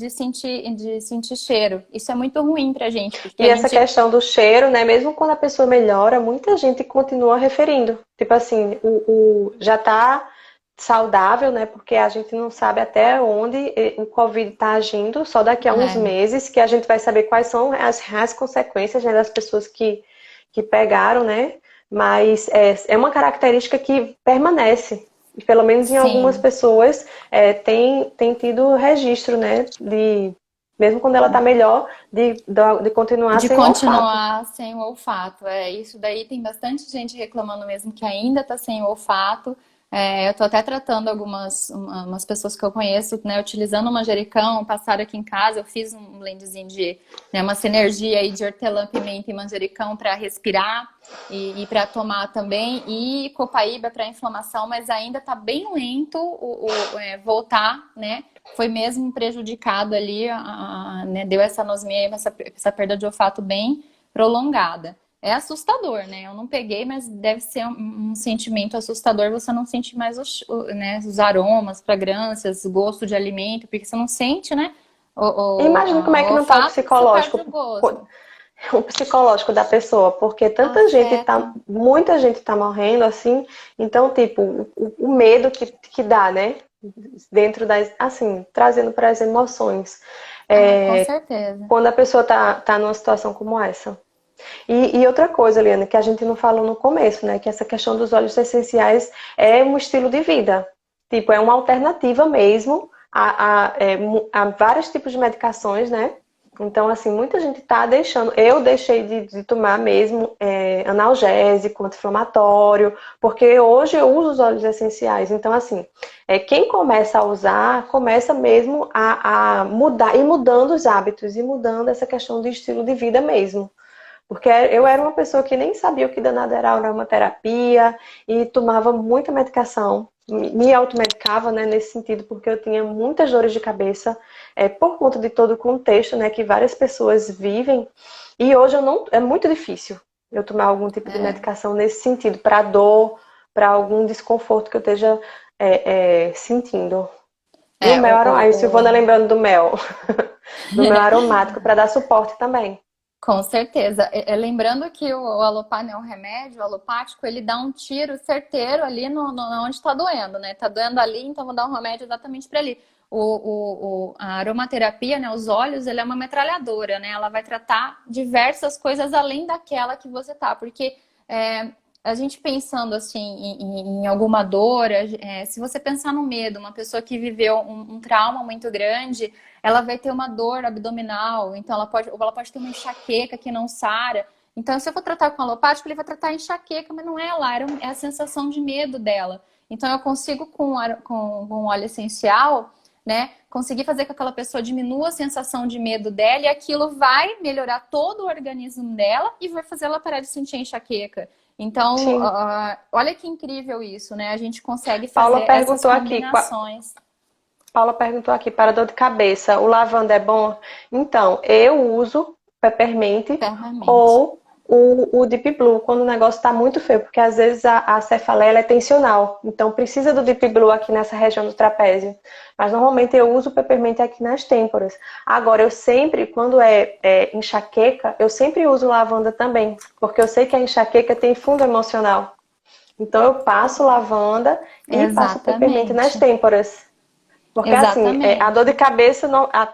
sentir cheiro. Isso é muito ruim pra gente, porque E a essa gente... questão do cheiro, né? Mesmo quando a pessoa melhora, muita gente continua referindo. Tipo assim, já tá saudável, né? Porque a gente não sabe até onde o Covid está agindo, só daqui a uns É, meses que a gente vai saber quais são as consequências, né, das pessoas que pegaram, né? Mas é uma característica que permanece. E pelo menos em algumas sim. pessoas tem tido registro, né? Mesmo quando ela está melhor, de continuar De sem o olfato. continuar sem o olfato. Isso daí tem bastante gente reclamando mesmo que ainda tá sem o olfato. Eu tô até tratando umas pessoas que eu conheço, né, utilizando o manjericão, passaram aqui em casa, eu fiz um blendzinho né, uma sinergia aí de hortelã, pimenta e manjericão para respirar e para tomar também, e copaíba para inflamação, mas ainda tá bem lento voltar, né? Foi mesmo prejudicado ali, né, deu essa anosmia, essa perda de olfato bem prolongada. É assustador, né? Eu não peguei, mas deve ser um sentimento assustador você não sentir mais né, os aromas, fragrâncias, gosto de alimento, porque você não sente, né? Imagina como é O que não está olfato, você perde o psicológico, gosto. o psicológico da pessoa, porque Afeta. muita gente tá morrendo assim, então, tipo, o medo que dá, né? Dentro das, assim, trazendo para as emoções, Ah, com é, certeza. quando a pessoa tá numa situação como essa. E outra coisa, Liana, que a gente não falou no começo, né? Que essa questão dos óleos essenciais é um estilo de vida. Tipo, é uma alternativa mesmo a vários tipos de medicações, né? Então, assim, muita gente tá deixando. Eu deixei de tomar mesmo analgésico, anti-inflamatório, porque hoje eu uso os óleos essenciais. Então, assim, quem começa a usar, começa mesmo a mudar, e mudando os hábitos, e mudando essa questão de estilo de vida mesmo. Porque eu era uma pessoa que nem sabia o que danado era aromaterapia e tomava muita medicação, me automedicava, né, nesse sentido, porque eu tinha muitas dores de cabeça, por conta de todo o contexto, né, que várias pessoas vivem. E hoje eu não, é muito difícil eu tomar algum tipo de É, medicação nesse sentido, para dor, para algum desconforto que eu esteja sentindo. E o é mel, aí Silvana o... lembrando do mel, do mel aromático, para dar suporte também. Com certeza. Lembrando que o Alopar, né, o remédio alopático, ele dá um tiro certeiro ali onde está doendo, né? Tá doendo ali, então vou dar um remédio exatamente para ali. A aromaterapia, né, os óleos, ele é uma metralhadora, né? Ela vai tratar diversas coisas além daquela que você tá, porque a gente pensando assim em alguma dor, se você pensar no medo, uma pessoa que viveu um trauma muito grande, ela vai ter uma dor abdominal, então ela pode ter uma enxaqueca que não sara. Então, se eu for tratar com alopático, ele vai tratar a enxaqueca, mas não é ela, é a sensação de medo dela. Então, eu consigo com um óleo essencial, né? Conseguir fazer com que aquela pessoa diminua a sensação de medo dela e aquilo vai melhorar todo o organismo dela e vai fazer ela parar de sentir enxaqueca. Então, Sim. olha que incrível isso, né? A gente consegue Paula fazer essas perguntou aqui, combinações. Paula perguntou aqui, para dor de cabeça, o lavanda é bom? Então, eu uso peppermint Permanente. ou o Deep Blue quando o negócio está muito feio, porque às vezes a cefaleia ela é tensional, então precisa do Deep Blue aqui nessa região do trapézio. Mas normalmente eu uso o peppermint aqui nas têmporas. Agora, eu sempre, quando é enxaqueca, eu sempre uso lavanda também, porque eu sei que a enxaqueca tem fundo emocional. Então eu passo lavanda e passo peppermint nas Exatamente. têmporas. Porque assim, a dor Exatamente. de cabeça,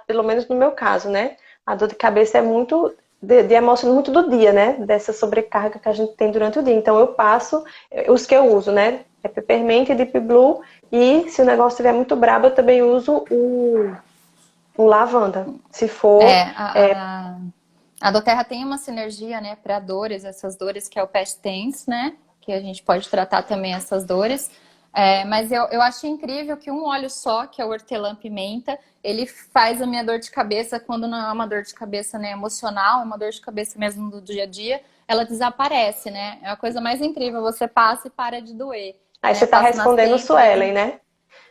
pelo menos no meu caso, né? A dor de cabeça é muito de emoção, muito do dia, né? Dessa sobrecarga que a gente tem durante o dia. Então eu passo os que eu uso, né? É Peppermint, Deep Blue e se o negócio estiver muito brabo, eu também uso o lavanda. Se É, for, a doTERRA tem uma sinergia, né, para dores, essas dores que é o PET TENS, né, que a gente pode tratar também essas dores. Mas eu achei incrível que um óleo só, que é o hortelã-pimenta, ele faz a minha dor de cabeça, quando não é uma dor de cabeça, né, emocional, é uma dor de cabeça mesmo do dia a dia, ela desaparece, né? É a coisa mais incrível, você passa e para de doer, aí você né? está Passa nas respondendo o têmporas, Suelen, né?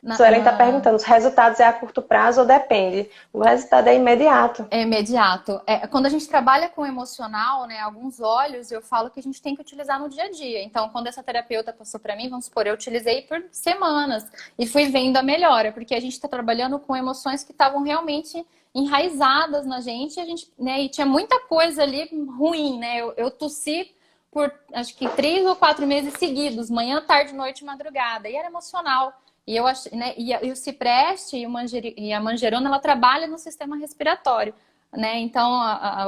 na, Suelen está na, perguntando, os resultados é a curto prazo ou depende? O resultado é imediato. É imediato. Quando a gente trabalha com emocional, né, alguns óleos eu falo que a gente tem que utilizar no dia a dia. Então, quando essa terapeuta passou para mim, vamos supor, eu utilizei por semanas e fui vendo a melhora, porque a gente está trabalhando com emoções que estavam realmente enraizadas na gente, né, e tinha muita coisa ali ruim, né? Eu tossi por acho que 3 ou 4 meses seguidos, manhã, tarde, noite, madrugada, e era emocional. E eu acho, né, e o cipreste e a manjerona, ela trabalha no sistema respiratório, né? Então,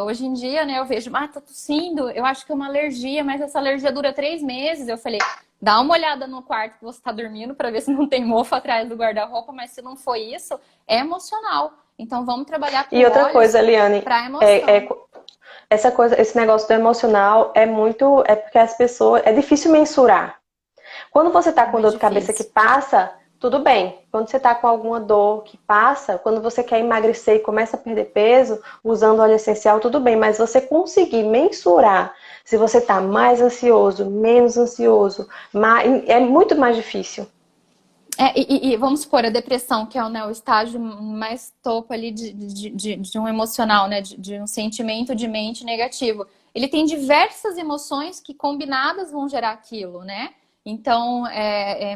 hoje em dia, né, eu vejo, tô tossindo, eu acho que é uma alergia, mas essa alergia dura 3 meses. Eu falei, dá uma olhada no quarto que você está dormindo para ver se não tem mofo atrás do guarda-roupa, mas se não foi isso, é emocional. Então, vamos trabalhar E com outra óleos coisa, Eliane, para é, emoção. é essa coisa, esse negócio do emocional é porque as pessoas, é difícil mensurar. Quando você tá É com muito dor de cabeça que difícil. passa, tudo bem. Quando você tá com alguma dor que passa, quando você quer emagrecer e começa a perder peso, usando óleo essencial, tudo bem. Mas você conseguir mensurar se você tá mais ansioso, menos ansioso, é muito mais difícil. E vamos supor, a depressão, que é o, né, o estágio mais topo ali de um emocional, né? De um sentimento de mente negativo. Ele tem diversas emoções que combinadas vão gerar aquilo, né? Então,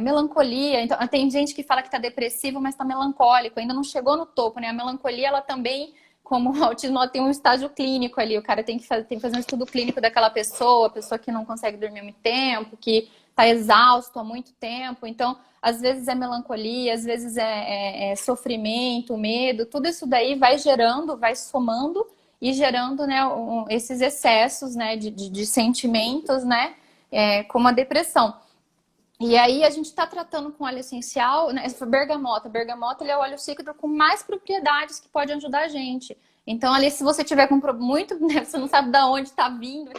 melancolia. Então, tem gente que fala que tá depressivo, mas tá melancólico, ainda não chegou no topo, né? A melancolia, ela também, como o autismo, ela tem um estágio clínico ali. O cara tem que fazer um estudo clínico daquela pessoa, a pessoa que não consegue dormir há muito tempo, que tá exausto há muito tempo. Então, às vezes é melancolia, às vezes é sofrimento, medo, tudo isso daí vai gerando, vai somando e gerando, né, esses excessos, né, de sentimentos, né, como a depressão. E aí a gente está tratando com óleo essencial, né, bergamota. Bergamota, ele é o óleo cítrico com mais propriedades que pode ajudar a gente. Então, ali, se você tiver com muito, né, você não sabe de onde está vindo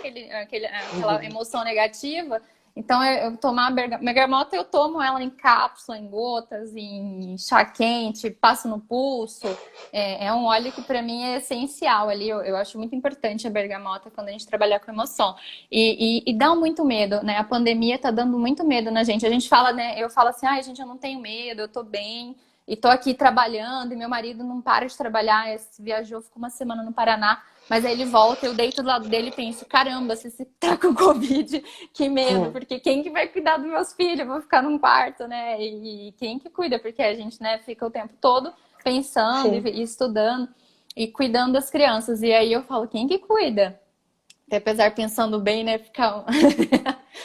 aquela emoção negativa, então eu tomar a bergamota, eu tomo ela em cápsula, em gotas, em chá quente, passo no pulso. É um óleo que para mim é essencial ali. Eu acho muito importante a bergamota quando a gente trabalhar com emoção. E dá muito medo, né? A pandemia tá dando muito medo na gente. A gente fala, né? Eu falo assim, ai, gente, eu não tenho medo, eu tô bem. E tô aqui trabalhando, e meu marido não para de trabalhar. Viajou, ficou uma semana no Paraná. Mas aí ele volta, eu deito do lado dele e penso, caramba, se você tá com Covid, que medo, porque quem que vai cuidar dos meus filhos? Eu vou ficar num quarto, né? E quem que cuida? Porque a gente, né, fica o tempo todo pensando Sim. e estudando e cuidando das crianças. E aí eu falo, quem que cuida? E apesar pensando bem, né, ficar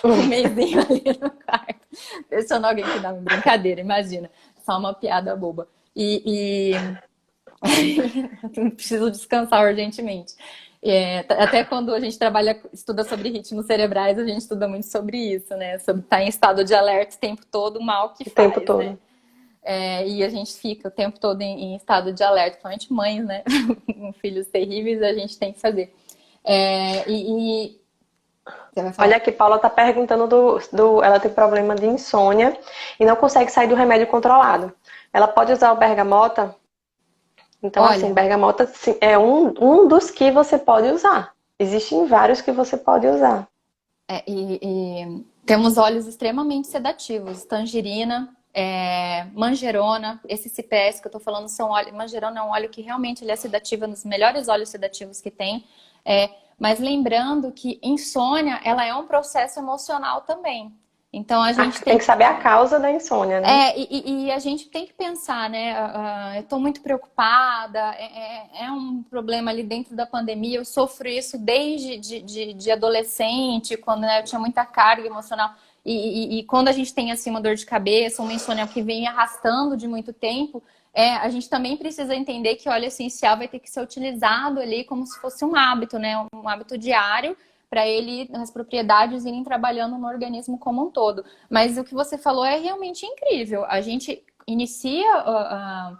um mesinho ali no quarto, pensando alguém que dá uma brincadeira, imagina, só uma piada boba. Preciso descansar urgentemente. Até quando a gente estuda sobre ritmos cerebrais, a gente estuda muito sobre isso, né? Sobre estar em estado de alerta o tempo todo, o mal que O tempo faz, né? todo. E a gente fica o tempo todo em estado de alerta, principalmente mães, né? Com filhos terríveis, a gente tem que fazer. É, e, Você vai Olha falar. aqui, Paula tá perguntando ela tem problema de insônia e não consegue sair do remédio controlado. Ela pode usar o bergamota? Então, assim, Olha, bergamota sim, é um dos que você pode usar. Existem vários que você pode usar. temos óleos extremamente sedativos, tangerina, manjerona, esse CPS que eu tô falando são óleos. Manjerona é um óleo que realmente ele é sedativo, é um dos melhores óleos sedativos que tem. É, mas lembrando que insônia, ela é um processo emocional também. Então a gente Tem tem que que saber a causa da insônia, né? e a gente tem que pensar, né? Eu estou muito preocupada, é um problema ali dentro da pandemia. Eu sofro isso desde de adolescente, quando né, eu tinha muita carga emocional. E quando a gente tem assim uma dor de cabeça, uma insônia que vem arrastando de muito tempo, a gente também precisa entender que o óleo essencial vai ter que ser utilizado ali como se fosse um hábito, né? Um hábito diário para ele, as propriedades irem trabalhando no organismo como um todo. Mas o que você falou é realmente incrível. A gente inicia a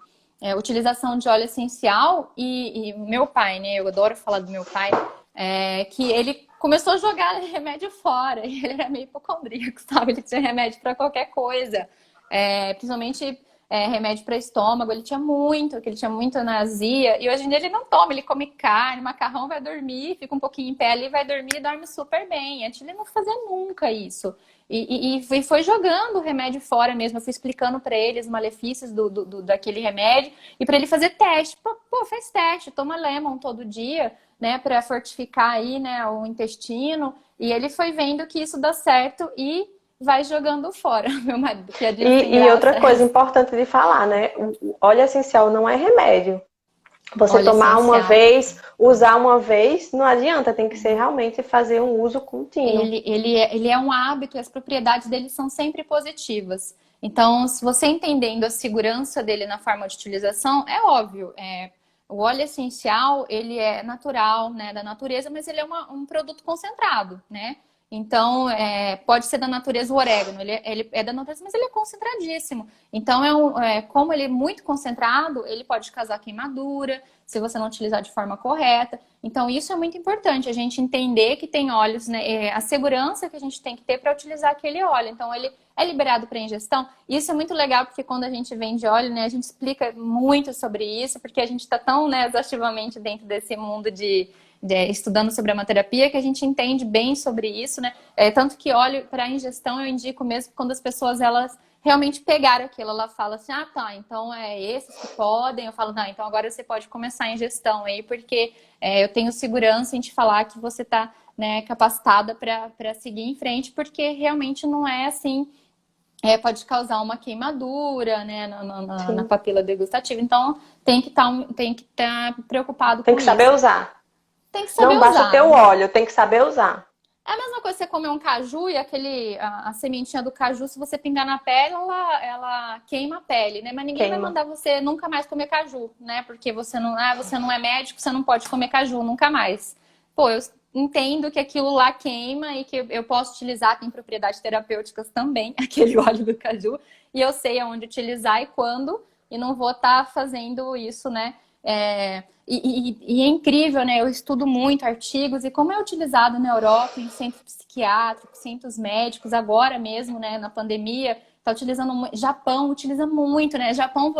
utilização de óleo essencial e o meu pai, né? Eu adoro falar do meu pai, que ele começou a jogar remédio fora. E ele era meio hipocondríaco, sabe? Ele tinha remédio para qualquer coisa. Principalmente remédio para estômago, ele tinha muito, que ele tinha muito na azia, e hoje em dia ele não toma, ele come carne, macarrão, vai dormir, fica um pouquinho em pé ali, vai dormir e dorme super bem. Antes ele não fazia nunca isso. E foi jogando o remédio fora mesmo. Eu fui explicando para ele os malefícios daquele remédio e para ele fazer teste. Pô, faz teste, toma lemon todo dia, né, para fortificar aí, né, o intestino. E ele foi vendo que isso dá certo e vai jogando fora. Meu marido, piadinha sem E graça. outra coisa importante de falar, né? O óleo essencial não é remédio. Você Óleo tomar uma essencial. vez, usar uma vez, não adianta, tem que ser realmente fazer um uso contínuo. Ele é um hábito e as propriedades dele são sempre positivas. Então, se você entendendo a segurança dele na forma de utilização, é óbvio. O óleo essencial, ele é natural, né, da natureza, mas ele é um produto concentrado, né? Então, pode ser da natureza o orégano, ele é da natureza, mas ele é concentradíssimo. Então, como ele é muito concentrado, ele pode causar queimadura, se você não utilizar de forma correta. Então, isso é muito importante, a gente entender que tem óleos, né, a segurança que a gente tem que ter para utilizar aquele óleo. Então, ele é liberado para ingestão. Isso é muito legal, porque quando a gente vende óleo, né, a gente explica muito sobre isso, porque a gente está tão, né, exaustivamente dentro desse mundo estudando sobre a aromaterapia, que a gente entende bem sobre isso, né? Tanto que óleo para ingestão eu indico mesmo quando as pessoas elas realmente pegaram aquilo, ela fala assim, ah tá, então é esses que podem, eu falo, não, então agora você pode começar a ingestão aí, porque eu tenho segurança em te falar que você está, né, capacitada para seguir em frente, porque realmente não é assim, pode causar uma queimadura, né, na Sim. papila degustativa, então tem que estar preocupado Tem com que saber isso. usar. Tem que saber Não basta ter o usar. óleo, tem que saber usar. É a mesma coisa que você comer um caju e a sementinha do caju, se você pingar na pele, ela queima a pele, né? Mas ninguém vai Queima. mandar você nunca mais comer caju, né? Porque você não é médico, você não pode comer caju nunca mais. Pô, eu entendo que aquilo lá queima e que eu posso utilizar, tem propriedades terapêuticas também, aquele óleo do caju, e eu sei aonde utilizar e quando, e não vou estar fazendo isso, né? E é incrível, né? Eu estudo muito artigos e como é utilizado na Europa, em centros psiquiátricos, centros médicos, agora mesmo, né, na pandemia, tá utilizando Japão utiliza muito, né? Japão,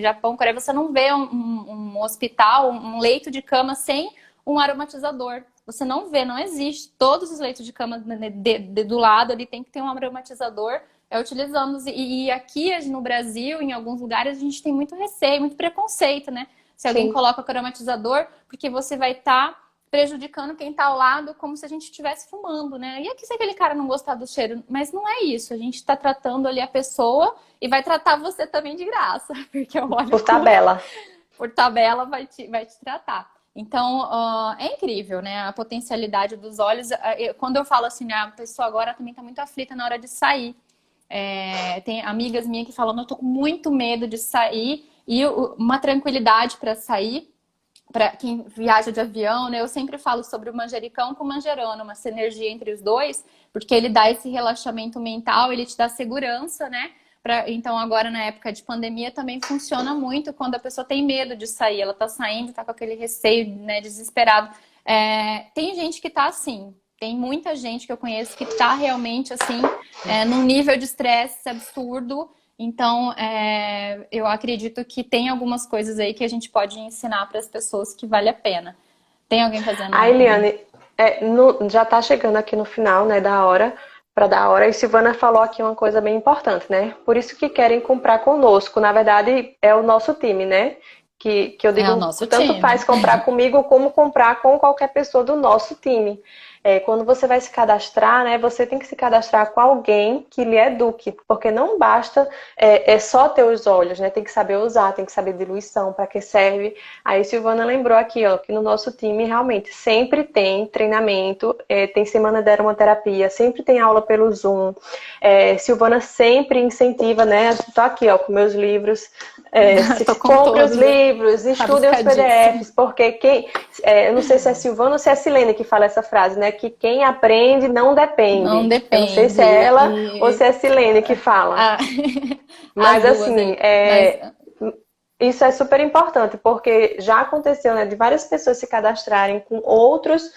Japão, Coreia, você não vê um hospital, um leito de cama sem um aromatizador. Você não vê, não existe. Todos os leitos de cama, né, do lado ali tem que ter um aromatizador. Utilizamos, e aqui no Brasil, em alguns lugares, a gente tem muito receio, muito preconceito, né? Se alguém Sim. coloca aromatizador, porque você vai estar prejudicando quem está ao lado, como se a gente estivesse fumando, né? E aqui se aquele cara não gostar do cheiro, mas não é isso. A gente está tratando ali a pessoa e vai tratar você também de graça, porque o óleo Por cura, tabela. por tabela vai te tratar. Então, é incrível, né? A potencialidade dos óleos. Quando eu falo assim, a pessoa agora também está muito aflita na hora de sair. Tem amigas minhas que falam, eu tô com muito medo de sair e uma tranquilidade para sair, para quem viaja de avião, né? Eu sempre falo sobre o manjericão com o manjerona, uma sinergia entre os dois, porque ele dá esse relaxamento mental, ele te dá segurança, né? Então agora na época de pandemia também funciona muito quando a pessoa tem medo de sair, ela tá saindo, tá com aquele receio, né, desesperado. Tem gente que tá assim, tem muita gente que eu conheço que tá realmente, assim, num nível de estresse absurdo. Então, eu acredito que tem algumas coisas aí que a gente pode ensinar para as pessoas que vale a pena. Tem alguém fazendo A Eliane, já está chegando aqui no final, né, da hora, para dar a hora, e Silvana falou aqui uma coisa bem importante, né? Por isso que querem comprar conosco. Na verdade, é o nosso time, né? Que eu É o digo, nosso tanto time. faz comprar comigo como comprar com qualquer pessoa do nosso time. Quando você vai se cadastrar, né, você tem que se cadastrar com alguém que lhe eduque, porque não basta só ter os olhos, né? Tem que saber usar, tem que saber diluição, para que serve. Aí Silvana lembrou aqui, ó, que no nosso time realmente sempre tem treinamento, tem semana de aromaterapia, sempre tem aula pelo Zoom. Silvana sempre incentiva, né? Tô aqui, ó, com meus livros. Se Tô com compre os todos, livros, estudem os rabiscadíssimo. PDFs, porque eu não sei se é Silvana ou se é Silene que fala essa frase, né? Que quem aprende não Não depende. Eu não sei se depende. é ela ou se é Silene que fala. Ah, as Mas duas assim, aí. Mas isso é super importante, porque já aconteceu, né, de várias pessoas se cadastrarem com outros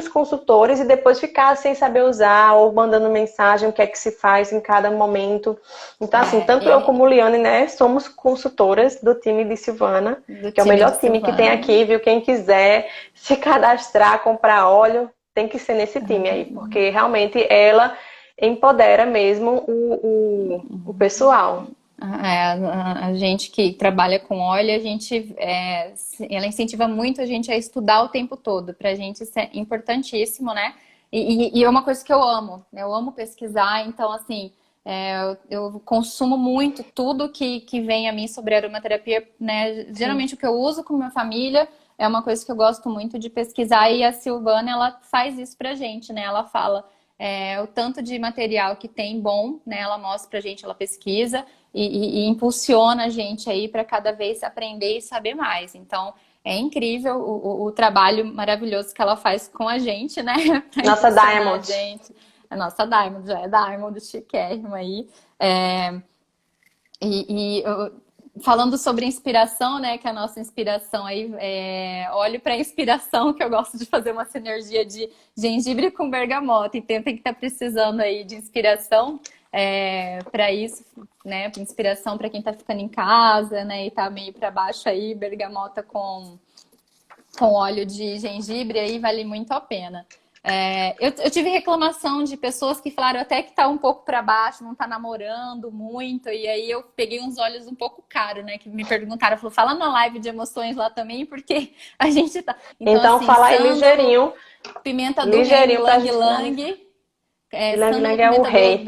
consultores e depois ficar sem saber usar ou mandando mensagem o que é que se faz em cada momento. Então, assim, tanto eu como Liane, né, somos consultoras do time de Silvana, do que é o time de melhor time que tem Silvana. aqui, viu? Quem quiser se cadastrar, comprar óleo, tem que ser nesse time aí, porque realmente ela empodera mesmo o pessoal. A gente que trabalha com óleo, ela incentiva muito a gente a estudar o tempo todo. Para a gente isso é importantíssimo, né? E é uma coisa que eu amo, né? Eu amo pesquisar, então assim, eu consumo muito tudo que vem a mim sobre aromaterapia, né? Geralmente o que eu uso com minha família é uma coisa que eu gosto muito de pesquisar e a Silvana, ela faz isso pra gente, né? Ela fala o tanto de material que tem bom, né? Ela mostra pra gente, ela pesquisa e impulsiona a gente aí para cada vez aprender e saber mais. Então, é incrível o trabalho maravilhoso que ela faz com a gente, né? Para Nossa impulsionar a Diamond. gente. A nossa Diamond, já é Diamond, chiquérrima aí. É, falando sobre inspiração, né? Que a nossa inspiração aí olho para a inspiração, que eu gosto de fazer uma sinergia de gengibre com bergamota. Então tem que estar precisando aí de inspiração para isso, né? Inspiração para quem está ficando em casa, né? E tá meio para baixo aí, bergamota com óleo de gengibre aí vale muito a pena. Eu tive reclamação de pessoas que falaram até que tá um pouco para baixo, não tá namorando muito, e aí eu peguei uns óleos um pouco caros, né? Que me perguntaram, falou, fala na live de emoções lá também, porque a gente tá. Então Assim, fala aí sândalo, ligeirinho, pimenta do reino, ligeirinho pra ylang gente finalizar. ylang, Ylang sândalo, Ylang é o pimenta rei.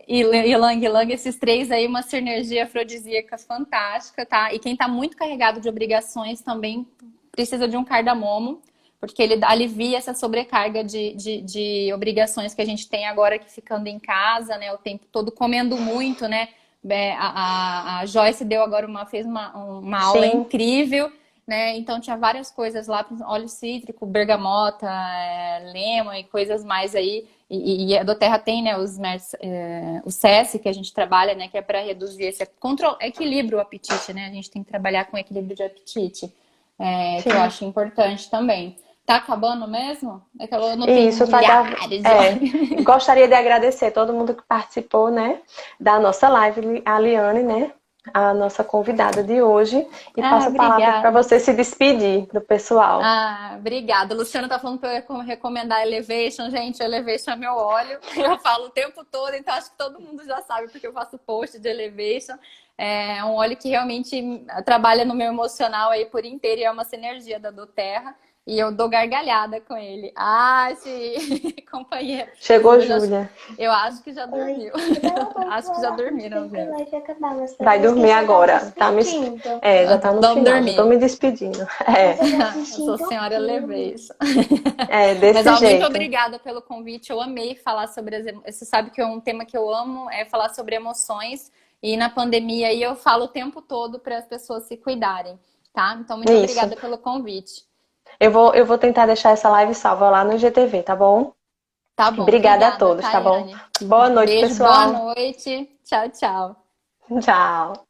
e ylang ylang, esses três aí, uma sinergia afrodisíaca fantástica, tá? E quem tá muito carregado de obrigações também precisa de um cardamomo, porque ele alivia essa sobrecarga de obrigações que a gente tem agora que ficando em casa, né? O tempo todo comendo muito, né? A Joyce deu agora fez uma aula Sim, incrível, né? Então tinha várias coisas lá, óleo cítrico, bergamota, lema e coisas mais aí. E a doTERRA tem, né, o SES que a gente trabalha, né, que é para reduzir esse equilíbrio o apetite, né? A gente tem que trabalhar com equilíbrio de apetite, que eu sim. acho importante também. Tá acabando mesmo? É que eu anotei E isso vai dar. milhares de horas. Gostaria de agradecer todo mundo que participou, né, da nossa live, a Liane, né, a nossa convidada de hoje, e Ah, passo a palavra para obrigada. você se despedir do pessoal. Ah, obrigada. O Luciano tá falando para eu recomendar Elevation. Gente, Elevation é meu óleo. Eu falo o tempo todo, então acho que todo mundo já sabe porque eu faço post de Elevation. É um óleo que realmente trabalha no meu emocional aí por inteiro e é uma sinergia da doTERRA. E eu dou gargalhada com ele. Ah, esse companheiro. Chegou Júlia, Júlia. eu acho que já Oi. dormiu. Não, pode Acho que já falar que eu dormiram, sei que a viu? live ia acabar, mas Vai parece que dormir você tá agora. despedindo. Já tá no Vamos final, já tô dormir. me despedindo. Mas eu vou Eu assistir sou um senhora pouquinho. Elevation. Mas, Desse ó, muito jeito. obrigada pelo convite. Eu amei falar sobre Você sabe que é um tema que eu amo, é falar sobre emoções. E na pandemia aí eu falo o tempo todo para as pessoas se cuidarem, tá? Então, muito Isso. obrigada pelo convite. Eu vou tentar deixar essa live salva lá no IGTV, tá bom? Tá bom, Obrigada a obrigada, todos, tá bom? Tayane. Boa noite, Beijo, boa pessoal. noite. Tchau, tchau. Tchau.